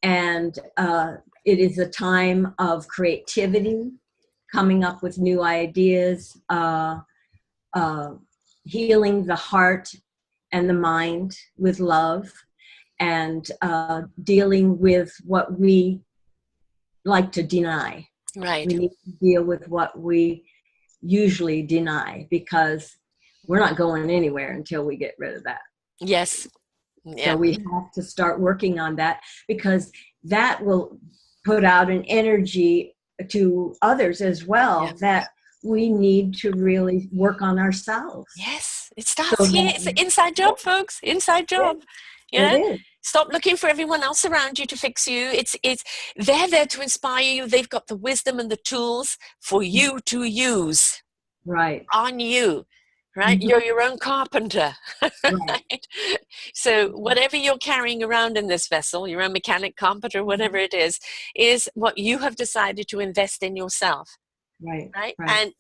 B: And it is a time of creativity, coming up with new ideas, healing the heart and the mind with love, and dealing with what we like to deny.
A: Right.
B: We need to deal with what we usually deny, because we're not going anywhere until we get rid of that.
A: Yes. Yeah.
B: So we have to start working on that, because that will put out an energy to others as well, that we need to really work on ourselves.
A: Yes, it starts here. It's an inside job, folks. Inside job.
B: It is.
A: Stop looking for everyone else around you to fix you. They're there to inspire you. They've got the wisdom and the tools for you to use.
B: Right.
A: On you. Right? You're your own carpenter. Right? So whatever you're carrying around in this vessel, your own mechanic, carpenter, whatever it is what you have decided to invest in yourself. Right. And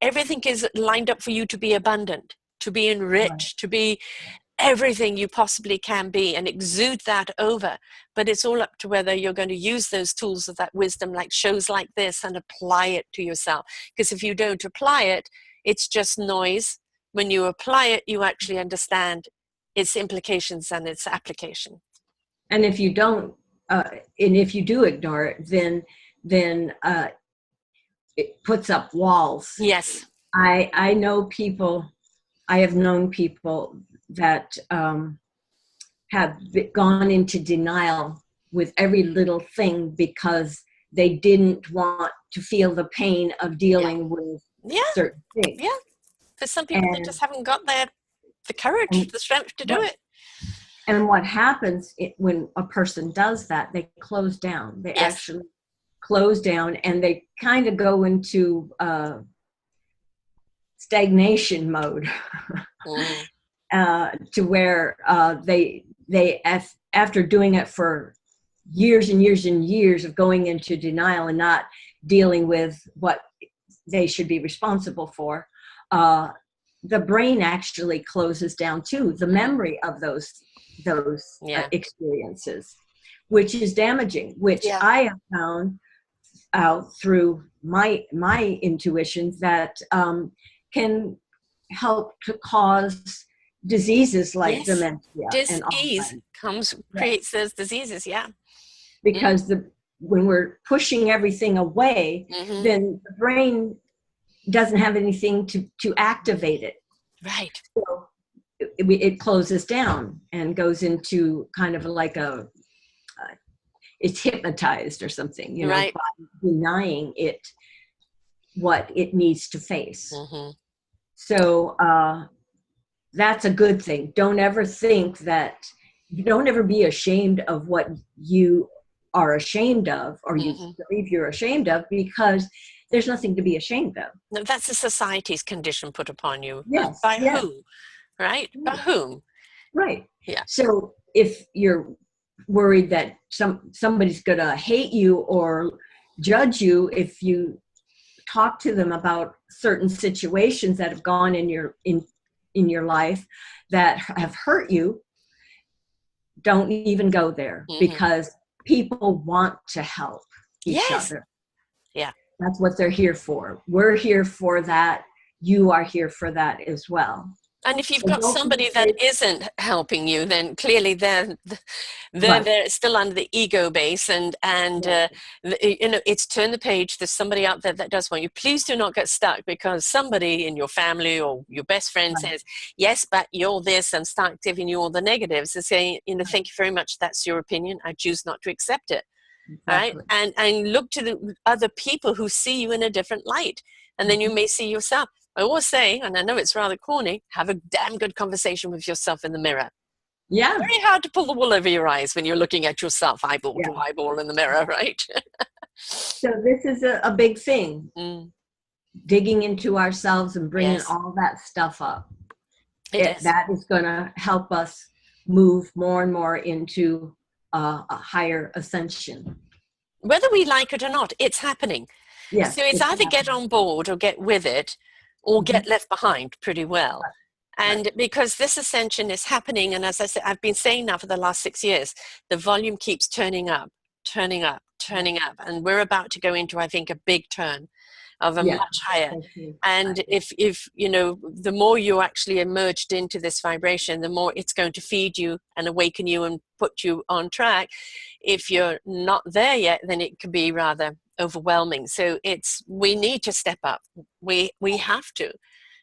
A: everything is lined up for you to be abundant, to be enriched, to be everything you possibly can be, and exude that over. But it's all up to whether you're going to use those tools of that wisdom, like shows like this, and apply it to yourself. Because if you don't apply it, it's just noise. When you apply it, you actually understand its implications and its application.
B: And if you don't, and if you do ignore it, then it puts up walls.
A: Yes.
B: I know people, I have known people that have gone into denial with every little thing, because they didn't want to feel the pain of dealing with certain things. Yeah.
A: For some people, they just haven't got the courage, the strength to do it.
B: And what happens when a person does that, they close down. They actually close down, and they kind of go into stagnation mode, to where they after doing it for years and years and years of going into denial and not dealing with what they should be responsible for, the brain actually closes down too, the memory of those experiences, which is damaging, which I have found out through my intuition that can help to cause diseases like dementia.
A: Disease creates those diseases,
B: because when we're pushing everything away, then the brain doesn't have anything to activate it.
A: Right.
B: So it closes down and goes into kind of like it's hypnotized or something, by denying it what it needs to face. So that's a good thing. Don't ever be ashamed of what you are ashamed of, or you believe you're ashamed of, because there's nothing to be ashamed of.
A: No, that's the society's condition put upon you.
B: Yes.
A: By who? Right? By whom?
B: Right.
A: Yeah.
B: So if you're worried that somebody's going to hate you or judge you if you talk to them about certain situations that have gone in your life that have hurt you, don't even go there, because people want to help each other. Yeah. That's what they're here for. We're here for that. You are here for that as well.
A: And if you've
B: So
A: got
B: don't
A: somebody
B: be
A: that
B: afraid.
A: isn't helping you, then clearly
B: Right.
A: they're still under the ego base, and
B: Yeah.
A: you know, it's turn the page. There's somebody out there that does want you. Please do not get stuck because somebody in your family or your best friend
B: Right.
A: says, yes, but you're this, and start giving you all the negatives and saying, you know, thank you very much, that's your opinion, I choose not to accept it. All right.
B: Exactly.
A: And look to the other people who see you in a different light, and then you may see yourself. I always say, and I know it's rather corny, have a damn good conversation with yourself in the mirror.
B: Yeah.
A: Very hard to pull the wool over your eyes when you're looking at yourself eyeball
B: Yeah.
A: to eyeball in the mirror, right?
B: So this is a big thing,
A: Mm,
B: digging into ourselves and bringing
A: yes,
B: all that stuff up.
A: it is.
B: That is going to help us move more and more into a higher ascension.
A: Whether we like it or not, it's happening.
B: Yes,
A: So it's
B: it's
A: either get
B: happening.
A: on board or get with it, or
B: Mhm.
A: get left behind pretty well.
B: Right.
A: And because this ascension is happening, and as I said, I've been saying now for the last 6 years, the volume keeps turning up, turning up, turning up. And we're about to go into, I think, a big turn of a
B: Yeah.
A: much higher.
B: Thank you.
A: And if you know, the more you're actually emerged into this vibration, the more it's going to feed you and awaken you and put you on track. If you're not there yet, then it can be rather overwhelming. So we need to step up. We have to,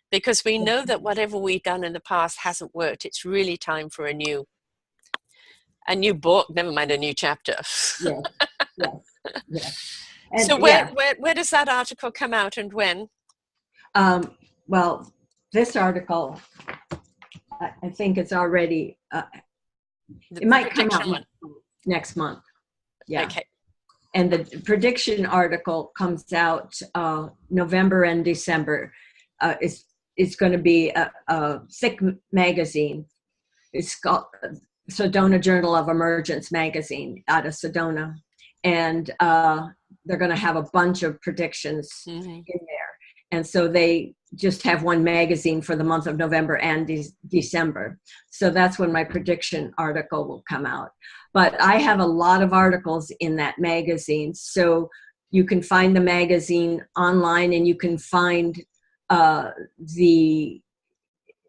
A: because we know that whatever we've done in the past hasn't worked. It's really time for a new book, never mind a new chapter.
B: Yes, yes, yes. And
A: So
B: yeah,
A: where does that article come out and when?
B: well, this article, I think it's already,
A: The
B: it might come
A: prediction
B: out
A: one.
B: next month. Yeah.
A: Okay.
B: And the prediction article comes out November and December. It's going to be a thick magazine. It's called Sedona Journal of Emergence magazine out of Sedona. And they're going to have a bunch of predictions in there. And so they just have one magazine for the month of November and December. So that's when my prediction article will come out. But I have a lot of articles in that magazine. So you can find the magazine online, and you can find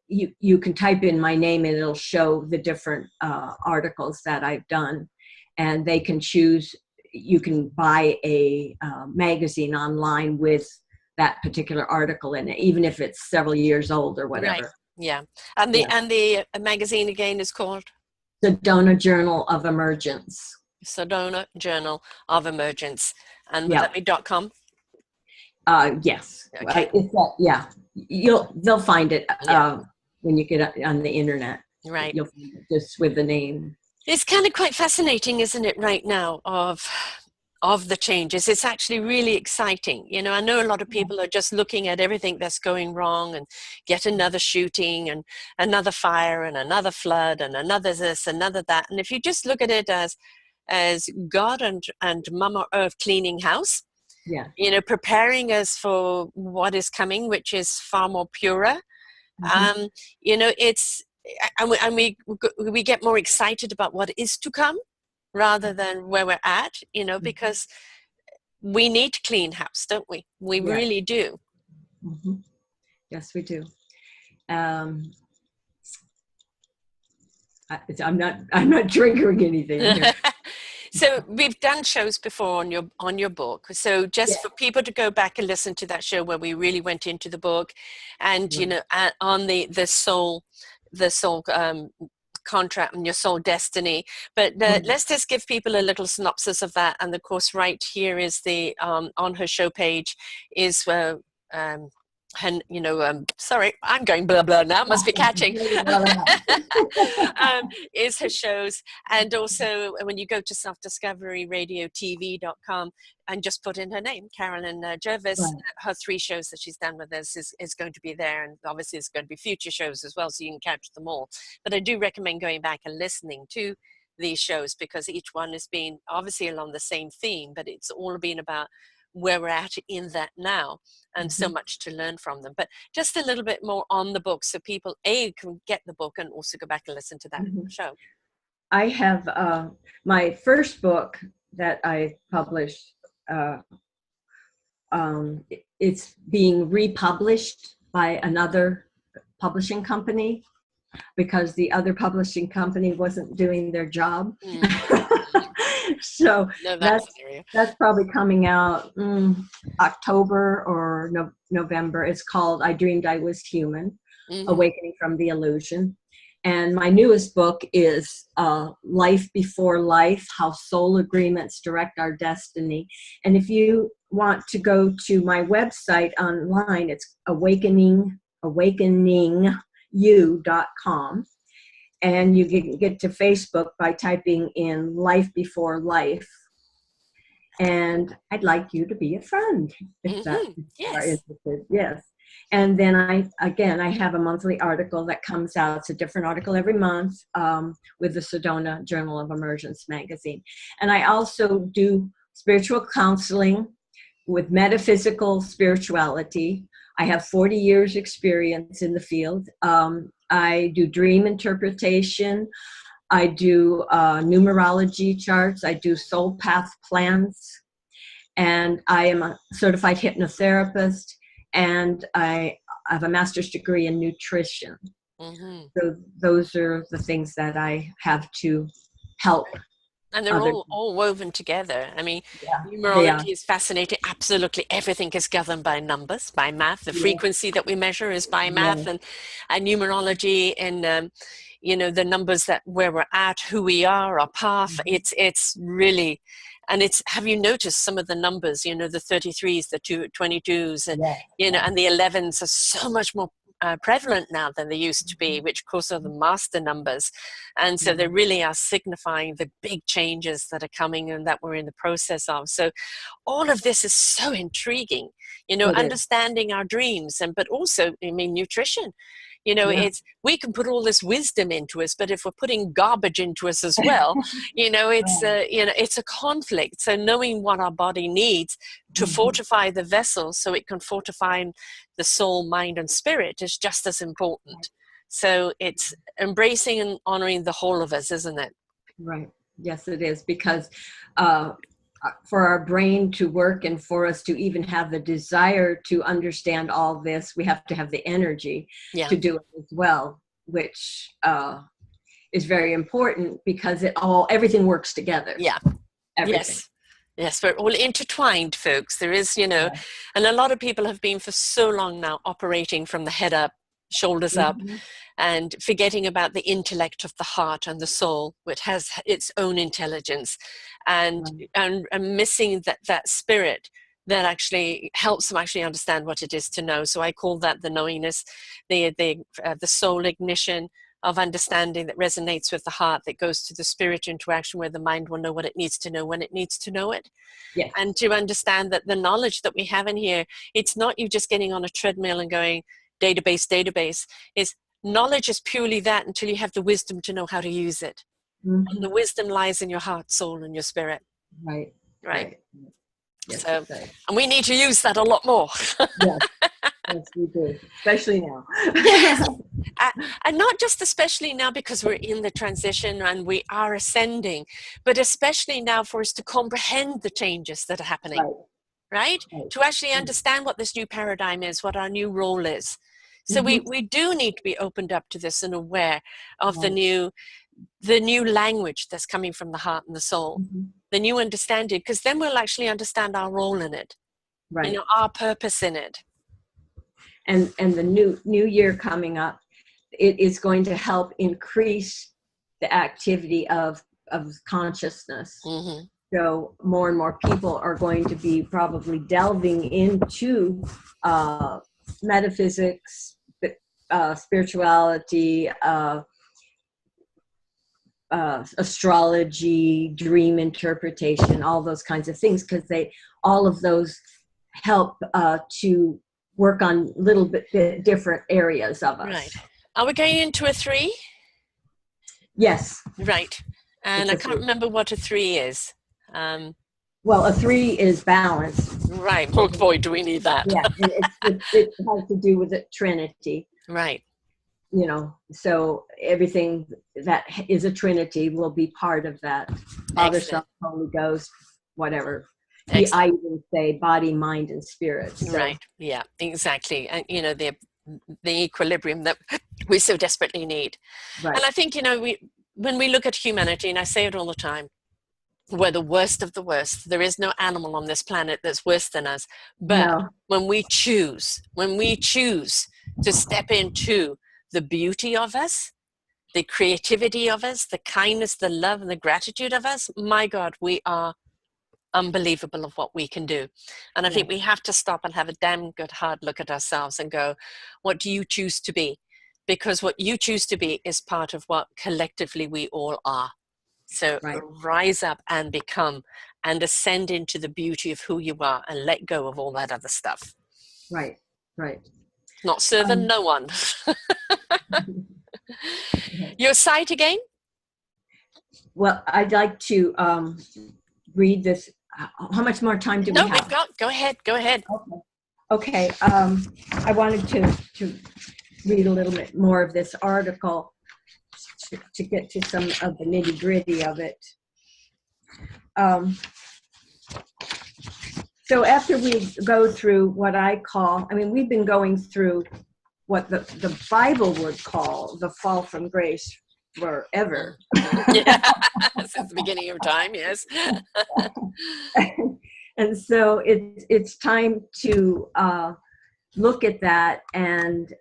B: you can type in my name and it'll show the different articles that I've done, and they can choose. You can buy a magazine online with that particular article in it, even if it's several years old or whatever.
A: Right. Yeah. And the magazine again is called
B: Sedona Journal of Emergence.
A: Sedona Journal of Emergence. And would
B: Yeah.
A: that be .com?
B: Yes.
A: Okay.
B: Yeah. They'll find it
A: Yeah.
B: when you get on the internet.
A: Right.
B: You'll find it just with the name.
A: It's kind of quite fascinating, isn't it, right now, of the changes. It's actually really exciting. You know, I know a lot of people are just looking at everything that's going wrong, and get another shooting and another fire and another flood and another this, another that. And if you just look at it as God and Mama Earth cleaning house,
B: Yeah.
A: you know, preparing us for what is coming, which is far more purer. You know, and we get more excited about what is to come rather than where we're at, you know, because we need to clean house, don't we? We really do.
B: Yes, we do. I'm not triggering anything here.
A: So we've done shows before on your book. So just for people to go back and listen to that show where we really went into the book, and you know, on the soul contract and your soul destiny. But let's just give people a little synopsis of that. And of course, right here is the on her show page is and you know, sorry, I'm going blah blah now, must be catching. Is her shows, and also when you go to selfdiscoveryradiotv.com and just put in her name, Carolyn Gervais, her 3 shows that she's done with us is going to be there, and obviously there's going to be future shows as well, so you can catch them all. But I do recommend going back and listening to these shows, because each one has been obviously along the same theme, but it's all been about where we're at in that now, and so much to learn from them. But just a little bit more on the book, so people can get the book and also go back and listen to that show.
B: I have my first book that I published. It's being republished by another publishing company because the other publishing company wasn't doing their job. So
A: no,
B: that's probably coming out October or November. It's called I Dreamed I Was Human, Awakening from the Illusion. And my newest book is Life Before Life, How Soul Agreements Direct Our Destiny. And if you want to go to my website online, it's awakeningyou.com. And you can get to Facebook by typing in Life Before Life. And I'd like you to be a friend if that you are interested. Yes. And then I have a monthly article that comes out. It's a different article every month with the Sedona Journal of Emergence magazine. And I also do spiritual counseling with metaphysical spirituality. I have 40 years experience in the field. I do dream interpretation. I do numerology charts. I do soul path plans. And I am a certified hypnotherapist. And I have a master's degree in nutrition. So those are the things that I have to help.
A: And they're all woven together. I mean, numerology is fascinating. Absolutely everything is governed by numbers, by math. The frequency that we measure is by math, and numerology and the numbers that where we're at, who we are, our path. It's really. And have you noticed some of the numbers, the 33s, the 22s, and, and the 11s are so much more prevalent now than they used to be, which of course are the master numbers. And so they really are signifying the big changes that are coming and that we're in the process of. So all of this is so intriguing, understanding our dreams, but also, nutrition. We can put all this wisdom into us, but if we're putting garbage into us as well, it's a conflict. So knowing what our body needs to fortify the vessel so it can fortify the soul, mind, and spirit is just as important. So it's embracing and honoring the whole of us, isn't it?
B: Right. Yes, it is. Because for our brain to work and for us to even have the desire to understand all this, we have to have the energy to do it as well, which is very important because everything works together. Yeah. Everything.
A: Yes, we're all intertwined, folks. There is, and a lot of people have been for so long now operating from the head up, shoulders up, and forgetting about the intellect of the heart and the soul, which has its own intelligence, and missing that spirit that actually helps them actually understand what it is to know. So I call that the knowingness, the soul ignition of understanding that resonates with the heart, that goes to the spirit interaction where the mind will know what it needs to know when it needs to know it.
B: Yes.
A: And to understand that the knowledge that we have in here, it's not you just getting on a treadmill and going database. Is knowledge is purely that until you have the wisdom to know how to use it. And the wisdom lies in your heart, soul, and your spirit.
B: Right. Yes,
A: so, and we need to use that a lot more.
B: Yes, we do, especially now.
A: And not just especially now because we're in the transition and we are ascending, but especially now for us to comprehend the changes that are happening, right? To actually understand what this new paradigm is, what our new role is. So we do need to be opened up to this and aware of the new language that's coming from the heart and the soul, the new understanding, because then we'll actually understand our role in it, our purpose in it.
B: And the new year coming up, it is going to help increase the activity of consciousness. So more and more people are going to be probably delving into metaphysics, spirituality, astrology, dream interpretation, all those kinds of things, because all of those help to work on a little bit different areas of us.
A: Right. Are we going into a 3?
B: Yes.
A: Right. And I can't remember what a 3 is.
B: Well, a 3 is balance.
A: Right. Oh boy, do we need that.
B: Yeah. It has to do with the Trinity.
A: Right.
B: So everything that is a Trinity will be part of that. Father, Son, Holy Ghost, whatever. I even say body, mind, and spirit. So.
A: Right. Yeah, exactly. And, the equilibrium that we so desperately need.
B: Right.
A: And I think, when we look at humanity, and I say it all the time, we're the worst of the worst. There is no animal on this planet that's worse than us. But
B: No.
A: when we choose to step into the beauty of us, the creativity of us, the kindness, the love, and the gratitude of us, my God, we are unbelievable of what we can do. And I think we have to stop and have a damn good hard look at ourselves and go, what do you choose to be? Because what you choose to be is part of what collectively we all are. So rise up and become and ascend into the beauty of who you are and let go of all that other stuff.
B: Right.
A: Not serving no one. Your site again?
B: Well, I'd like to read this. How much more time do we have?
A: No, we've got. Go ahead.
B: Okay. I wanted to read a little bit more of this article to get to some of the nitty-gritty of it. So after we go through what I call, we've been going through what the Bible would call the fall from grace forever.
A: Yeah, since the beginning of time, yes.
B: And so it's time to look at that and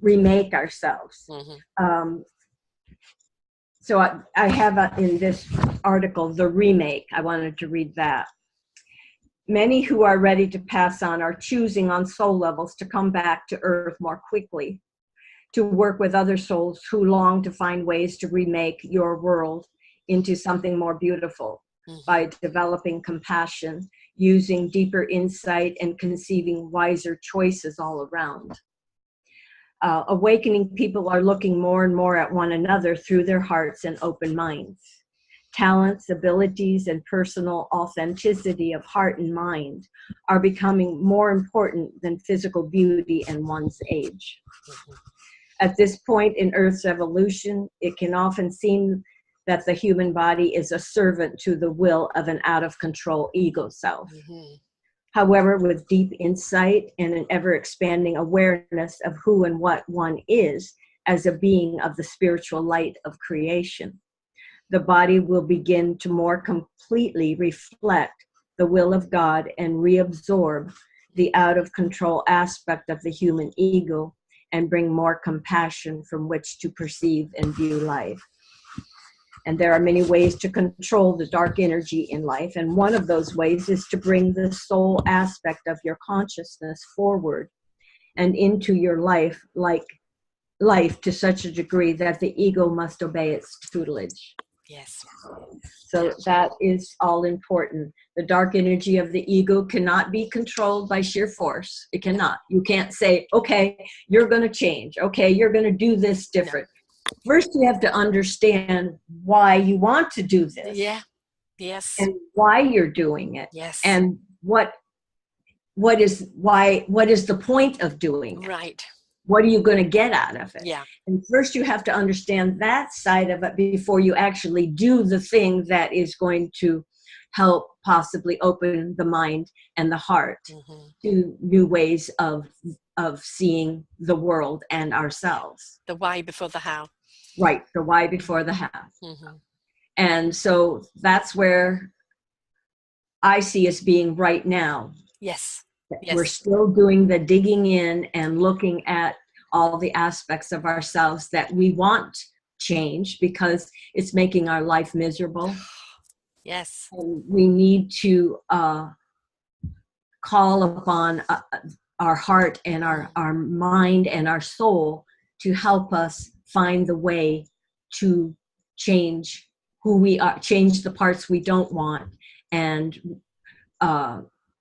B: remake ourselves.
A: Mm-hmm.
B: So I have in this article, the remake. I wanted to read that. Many who are ready to pass on are choosing on soul levels to come back to earth more quickly, to work with other souls who long to find ways to remake your world into something more beautiful by developing compassion, using deeper insight, and conceiving wiser choices all around. Awakening people are looking more and more at one another through their hearts and open minds. Talents, abilities, and personal authenticity of heart and mind are becoming more important than physical beauty and one's age. At this point in Earth's evolution, it can often seem that the human body is a servant to the will of an out-of-control ego self. However, with deep insight and an ever-expanding awareness of who and what one is as a being of the spiritual light of creation, the body will begin to more completely reflect the will of God and reabsorb the out-of-control aspect of the human ego and bring more compassion from which to perceive and view life. And there are many ways to control the dark energy in life. And one of those ways is to bring the soul aspect of your consciousness forward and into your life to such a degree that the ego must obey its tutelage.
A: Yes.
B: So that is all important. The dark energy of the ego cannot be controlled by sheer force. It cannot. You can't say, okay, you're going to change. Okay, you're going to do this different. First, you have to understand why you want to do this.
A: Yeah. Yes.
B: And why you're doing it.
A: Yes.
B: And what is the point of doing it?
A: Right.
B: What are you going to get out of it?
A: Yeah.
B: And first you have to understand that side of it before you actually do the thing that is going to help possibly open the mind and the heart to new ways of seeing the world and ourselves.
A: The why before the how.
B: Right. The why before the how. And so that's where I see us being right now.
A: Yes.
B: We're still doing the digging in and looking at all the aspects of ourselves that we want change because it's making our life miserable.
A: Yes.
B: And we need to call upon our heart and our mind and our soul to help us find the way to change who we are, change the parts we don't want, and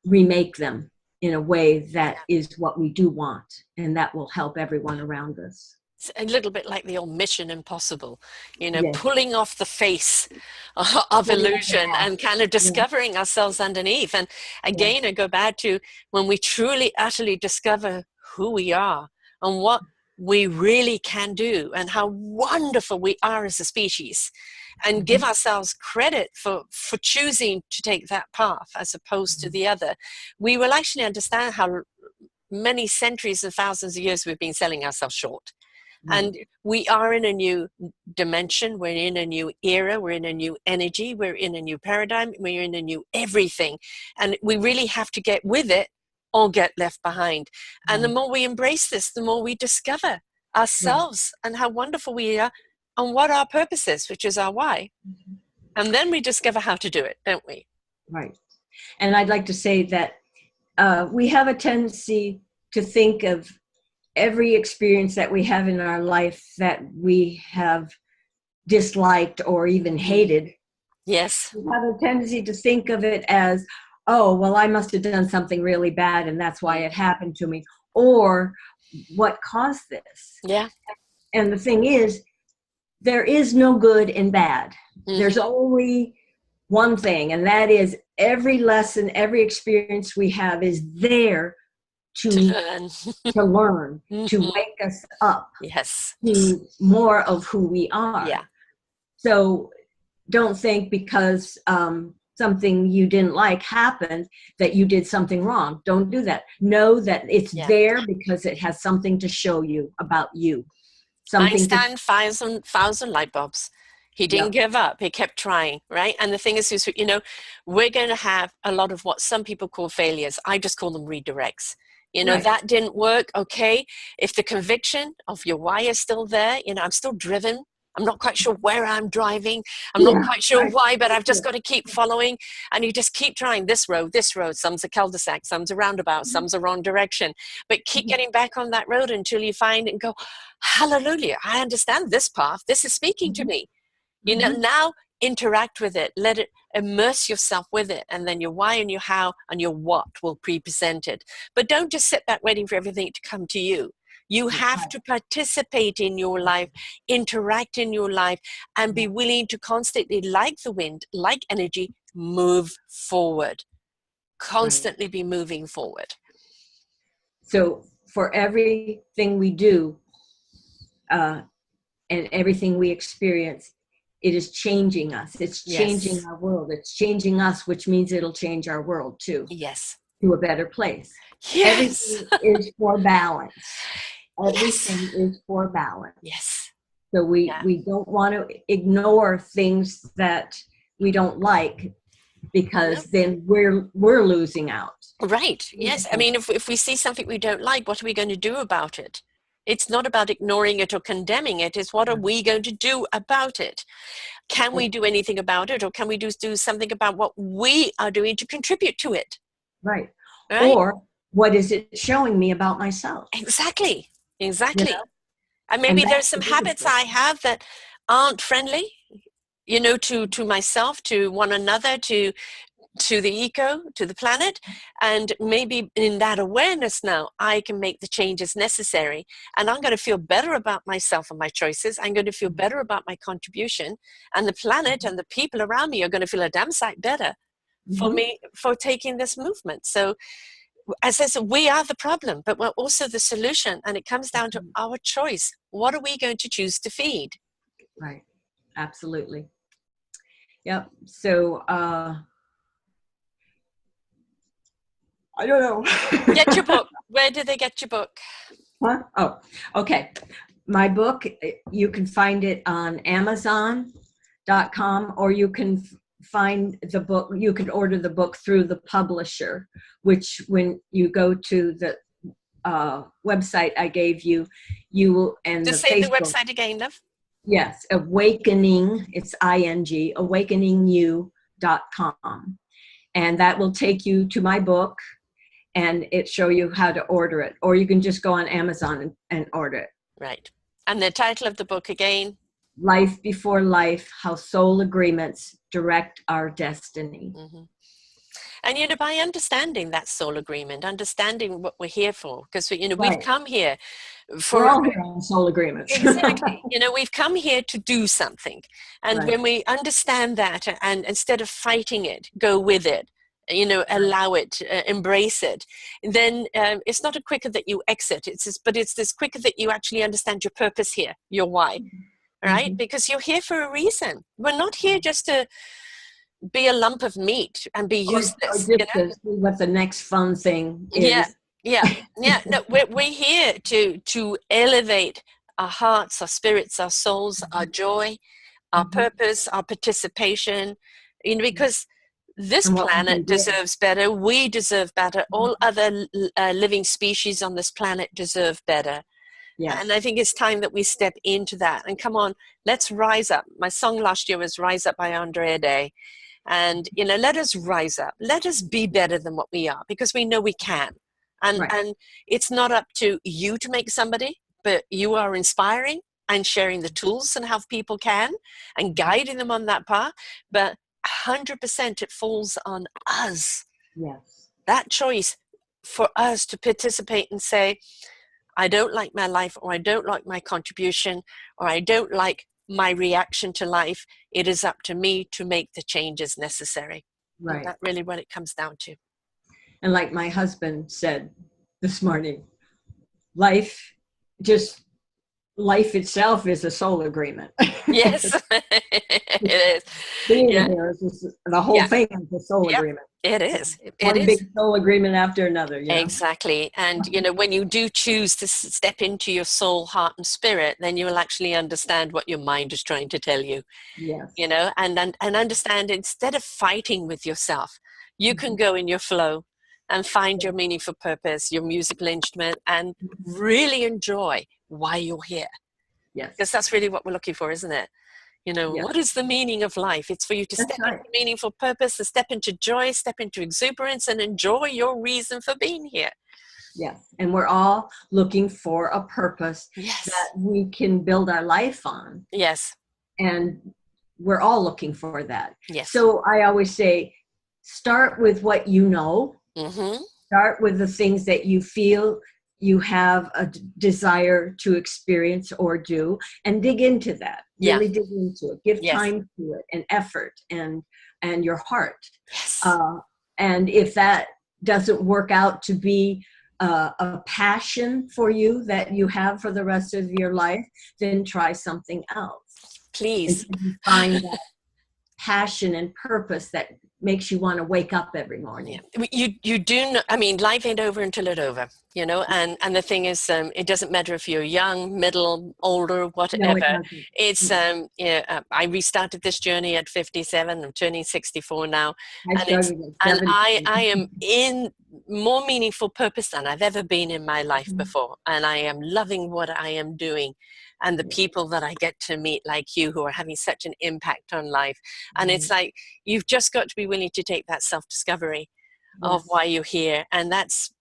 B: remake them in a way that is what we do want, and that will help everyone around us.
A: It's a little bit like the old Mission Impossible, pulling off the face of illusion and kind of discovering ourselves underneath. And again, I go back to when we truly, utterly discover who we are and what we really can do and how wonderful we are as a species, and give ourselves credit for choosing to take that path as opposed to the other, we will actually understand how many centuries and thousands of years we've been selling ourselves short.
B: Right.
A: And we are in a new dimension. We're in a new era. We're in a new energy. We're in a new paradigm. We're in a new everything. And we really have to get with it or get left behind. And the more we embrace this, the more we discover ourselves and how wonderful we are and what our purpose is, which is our why. And then we discover how to do it, don't we?
B: Right. And I'd like to say that we have a tendency to think of every experience that we have in our life that we have disliked or even hated.
A: Yes.
B: We have a tendency to think of it as, oh, well, I must have done something really bad and that's why it happened to me. Or what caused this?
A: Yeah.
B: And the thing is, there is no good and bad. There's only one thing, and that is every lesson, every experience we have is there to learn, to wake us up to more of who we are.
A: Yeah.
B: So don't think because something you didn't like happened that you did something wrong. Don't do that. Know that it's there because it has something to show you about you.
A: Einstein, thousand light bulbs. He didn't give up. He kept trying, right? And the thing is, you know, we're going to have a lot of what some people call failures. I just call them redirects. You know, that didn't work. Okay. If the conviction of your why is still there, you know, I'm still driven. I'm not quite sure where I'm driving. I'm not quite sure why, but I've just got to keep following. And you just keep trying this road. Some's a cul-de-sac, some's a roundabout, some's a wrong direction. But keep getting back on that road until you find and go, hallelujah, I understand this path. This is speaking to me. You know, now interact with it. Let it immerse yourself with it. And then your why and your how and your what will be presented. But don't just sit back waiting for everything to come to you. You have to participate in your life, interact in your life, and be willing to constantly, like the wind, like energy, move forward. Constantly be moving forward.
B: So for everything we do and everything we experience, it is changing us. It's changing our world. It's changing us, which means it'll change our world too.
A: Yes.
B: To a better place.
A: Yes.
B: Everything is for balance. Everything is for balance.
A: Yes.
B: So we don't want to ignore things that we don't like because then we're losing out.
A: Right. Yes. I mean, if we see something we don't like, what are we going to do about it? It's not about ignoring it or condemning it. It's what are we going to do about it? Can we do anything about it, or can we do something about what we are doing to contribute to it?
B: Right. Or what is it showing me about myself?
A: Exactly. You know? And maybe
B: And
A: there's some habits I have that aren't friendly, you know, to myself, to one another, to the eco, to the planet. And maybe in that awareness now, I can make the changes necessary. And I'm going to feel better about myself and my choices. I'm going to feel better about my contribution. And the planet and the people around me are going to feel a damn sight better for me, for taking this movement. So as I said, we are the problem, but we're also the solution. And it comes down to our choice. What are we going to choose to feed?
B: Right. Absolutely. Yep. So, I don't know.
A: Get your book. Where do they get your book?
B: Huh? Oh, okay. My book, you can find it on Amazon.com, or you can find the book, you can order the book through the publisher, which when you go to the website I gave you, you will, and
A: Just
B: the
A: say
B: Facebook,
A: the website again, love.
B: Yes, Awakening, it's ING, awakeningyou.com. And that will take you to my book, and it show you how to order it. Or you can just go on Amazon and order it.
A: Right. And the title of the book again?
B: Life Before Life, How Soul Agreements Direct Our Destiny.
A: And, you know, by understanding that soul agreement, understanding what we're here for, because, you know, we've come here for...
B: We're all here on soul agreements.
A: Exactly. You know, we've come here to do something. And when we understand that, and instead of fighting it, go with it, you know, allow it, embrace it, then it's not a quicker that you exit, but it's this quicker that you actually understand your purpose here, your why, right? Because you're here for a reason. We're not here just to be a lump of meat and be useless.
B: Or just to see what the next fun thing is.
A: Yeah, yeah. No, we're here to elevate our hearts, our spirits, our souls, our joy, our
B: Mhm.
A: purpose, our participation. You know, because this
B: And what we can
A: planet
B: give.
A: deserves better. We deserve better. All other living species on this planet deserve better.
B: Yes.
A: And I think it's time that we step into that. And come on, let's rise up. My song last year was "Rise Up" by Andrea Day. And you know, let us rise up. Let us be better than what we are, because we know we can.
B: Right.
A: And it's not up to you to make somebody, but you are inspiring and sharing the tools and how people can and guiding them on that path. But 100% it falls on us.
B: Yes.
A: That choice for us to participate and say, I don't like my life, or I don't like my contribution, or I don't like my reaction to life. It is up to me to make the changes necessary. And
B: Right.
A: that's really what it comes down to.
B: And like my husband said this morning, life just life itself is a soul agreement.
A: Yes, it is.
B: Being
A: Yeah,
B: here is just, the whole
A: yeah,
B: thing is a soul
A: yep,
B: agreement.
A: it is. It
B: One
A: is.
B: big soul agreement after another, you know?
A: Exactly. And, you know, when you do choose to step into your soul, heart, and spirit, then you will actually understand what your mind is trying to tell you,
B: Yes.
A: you know, and understand, instead of fighting with yourself, you can go in your flow and find your meaningful purpose, your musical instrument, and really enjoy why you're here.
B: Yes.
A: Because that's really what we're looking for, isn't it? You know,
B: Yes.
A: what is the meaning of life? It's for you to
B: That's
A: step
B: right.
A: into meaningful purpose, to step into joy, step into exuberance, and enjoy your reason for being here.
B: Yes. And we're all looking for a purpose
A: Yes.
B: that we can build our life on.
A: Yes.
B: And we're all looking for that.
A: Yes.
B: So I always say, start with what you know.
A: Mm-hmm.
B: Start with the things that you feel you have a desire to experience or do, and dig into that.
A: Yeah.
B: Really dig into it. Give
A: Yes.
B: time to it, and effort, and your heart.
A: Yes.
B: And if that doesn't work out to be a passion for you that you have for the rest of your life, then try something else.
A: Please.
B: Until you find that passion and purpose that makes you want to wake up every morning.
A: Yeah. You do know, I mean, life ain't over until it's over, you know, and the thing is, it doesn't matter if you're young, middle, older, whatever.
B: No, it doesn't.
A: It's I restarted this journey at 57. I'm turning 64 now,
B: I started at 17.
A: I am in more meaningful purpose than I've ever been in my life before, and I am loving what I am doing, and the people that I get to meet, like you, who are having such an impact on life. And it's like, you've just got to be willing to take that self-discovery of why you're here. And that's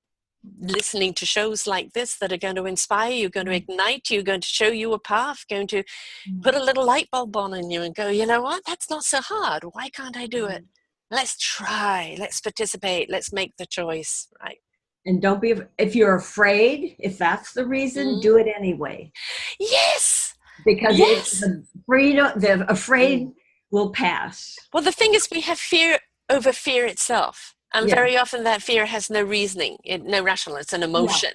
A: listening to shows like this that are going to inspire you, going to ignite you, going to show you a path, going to put a little light bulb on in you and go, you know what, that's not so hard. Why can't I do it? Let's try, let's participate, let's make the choice, right?
B: And don't be, if you're afraid, if that's the reason, do it anyway.
A: Yes.
B: Because it's the freedom, the afraid will pass.
A: Well, the thing is, we have fear over fear itself. And very often that fear has no reasoning, no rational, it's an emotion.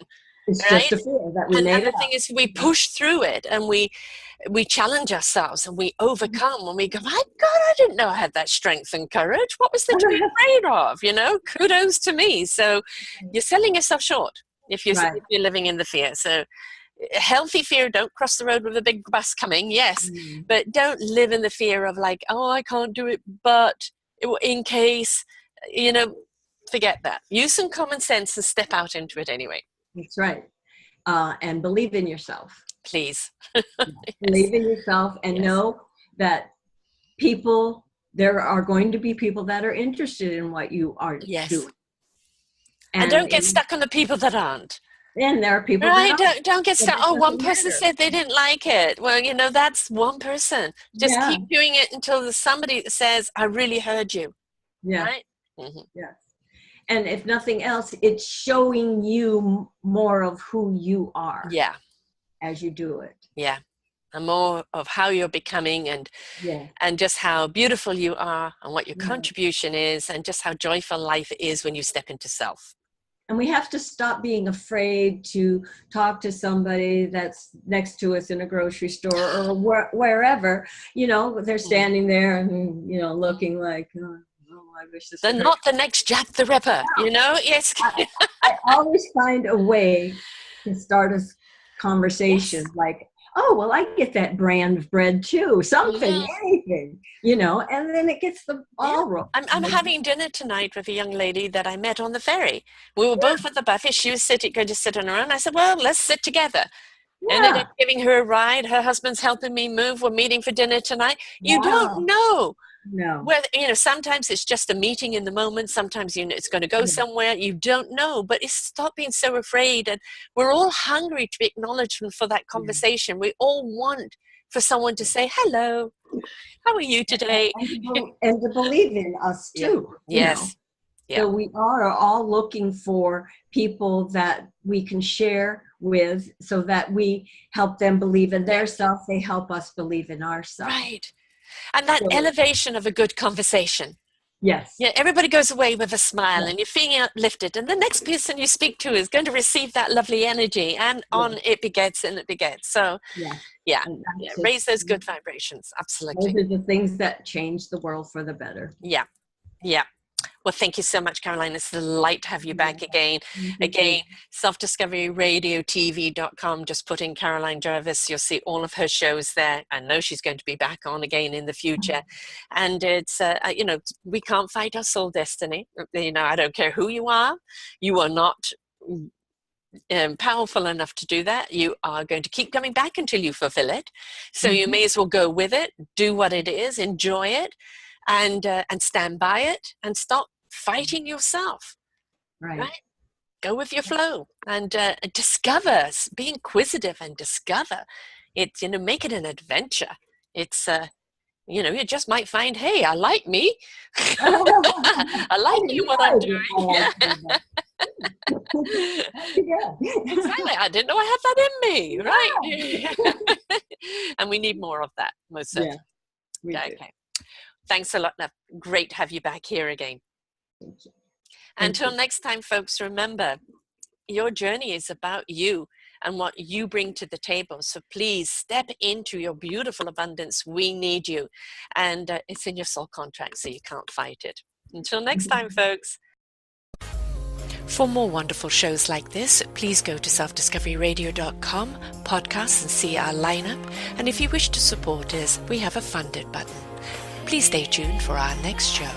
B: It's
A: right?
B: just a fear that we
A: And
B: made
A: the
B: up.
A: thing is, we push through it, and we challenge ourselves, and we overcome, and we go, my God, I didn't know I had that strength and courage. What was there to be afraid of? You know, kudos to me. So you're selling yourself short if you're living in the fear. So healthy fear, don't cross the road with a big bus coming, yes, but don't live in the fear of like, oh, I can't do it, but in case, you know, forget that. Use some common sense and step out into it anyway.
B: That's right. And believe in yourself.
A: Please.
B: Believe in yourself, and know that there are going to be people that are interested in what you are doing.
A: And don't get stuck on the people that aren't.
B: And there are people
A: that
B: aren't.
A: Don't get stuck. Oh, one person said they didn't like it. Well, you know, that's one person. Just keep doing it until somebody says, I really heard you.
B: Yeah.
A: Right?
B: Yes. And if nothing else, it's showing you more of who you are.
A: Yeah.
B: As you do it.
A: Yeah. And more of how you're becoming, and just how beautiful you are, and what your contribution is, and just how joyful life is when you step into self.
B: And we have to stop being afraid to talk to somebody that's next to us in a grocery store or wherever, you know, they're standing there and, you know, looking like, oh, I wish this
A: They're
B: would
A: not the next Jack the Ripper, you know? Yes.
B: I always find a way to start a conversation
A: Yes.
B: like, oh, well, I get that brand of bread too, something,
A: Mhm.
B: anything, you know, and then it gets the
A: Yeah.
B: ball rolling.
A: I'm having dinner tonight with a young lady that I met on the ferry. We were both at the buffet. She was going to sit on her own. I said, well, let's sit together. Ended up
B: Yeah.
A: giving her a ride. Her husband's helping me move. We're meeting for dinner tonight. You
B: Wow.
A: don't know
B: No.
A: whether, sometimes it's just a meeting in the moment. Sometimes, it's going to go
B: Yeah.
A: somewhere. You don't know, but stop being so afraid. And we're all hungry to be acknowledged for that conversation. We all want for someone to say, hello, how are you today?
B: And to believe in us
A: Yeah.
B: too, you know.
A: Yes. Yeah.
B: So we are all looking for people that we can share with so that we help them believe in their self. They help us believe in ourselves.
A: Right. And that
B: So,
A: elevation of a good conversation.
B: yes.
A: Yeah, everybody goes away with a smile,
B: Yes.
A: and you're feeling uplifted, and the next person you speak to is going to receive that lovely energy, and on it begets and it begets. So yeah, raise those good vibrations. Absolutely.
B: Those are the things that change the world for the better.
A: Yeah. Well, thank you so much, Caroline. It's a delight to have you back again. Again, selfdiscoveryradiotv.com. Just put in Carolyn Gervais. You'll see all of her shows there. I know she's going to be back on again in the future. And it's, we can't fight our soul destiny. I don't care who you are. You are not powerful enough to do that. You are going to keep coming back until you fulfill it. So you may as well go with it, do what it is, enjoy it, and stand by it, and stop fighting yourself. Right? Go with your flow and discover. Be inquisitive and discover. It's make it an adventure. It's you just might find, hey, I like me. I like doing what I'm doing. Exactly. I didn't know I had that in me, right? And we need more of that, most certainly. Okay. Thanks a lot. Great to have you back here again.
B: Thank you.
A: Until next time, folks, remember, your journey is about you and what you bring to the table. So please step into your beautiful abundance. We need you. And it's in your soul contract, so you can't fight it. Until next time, folks. For more wonderful shows like this, please go to selfdiscoveryradio.com, podcasts, and see our lineup. And if you wish to support us, we have a funded button. Please stay tuned for our next show.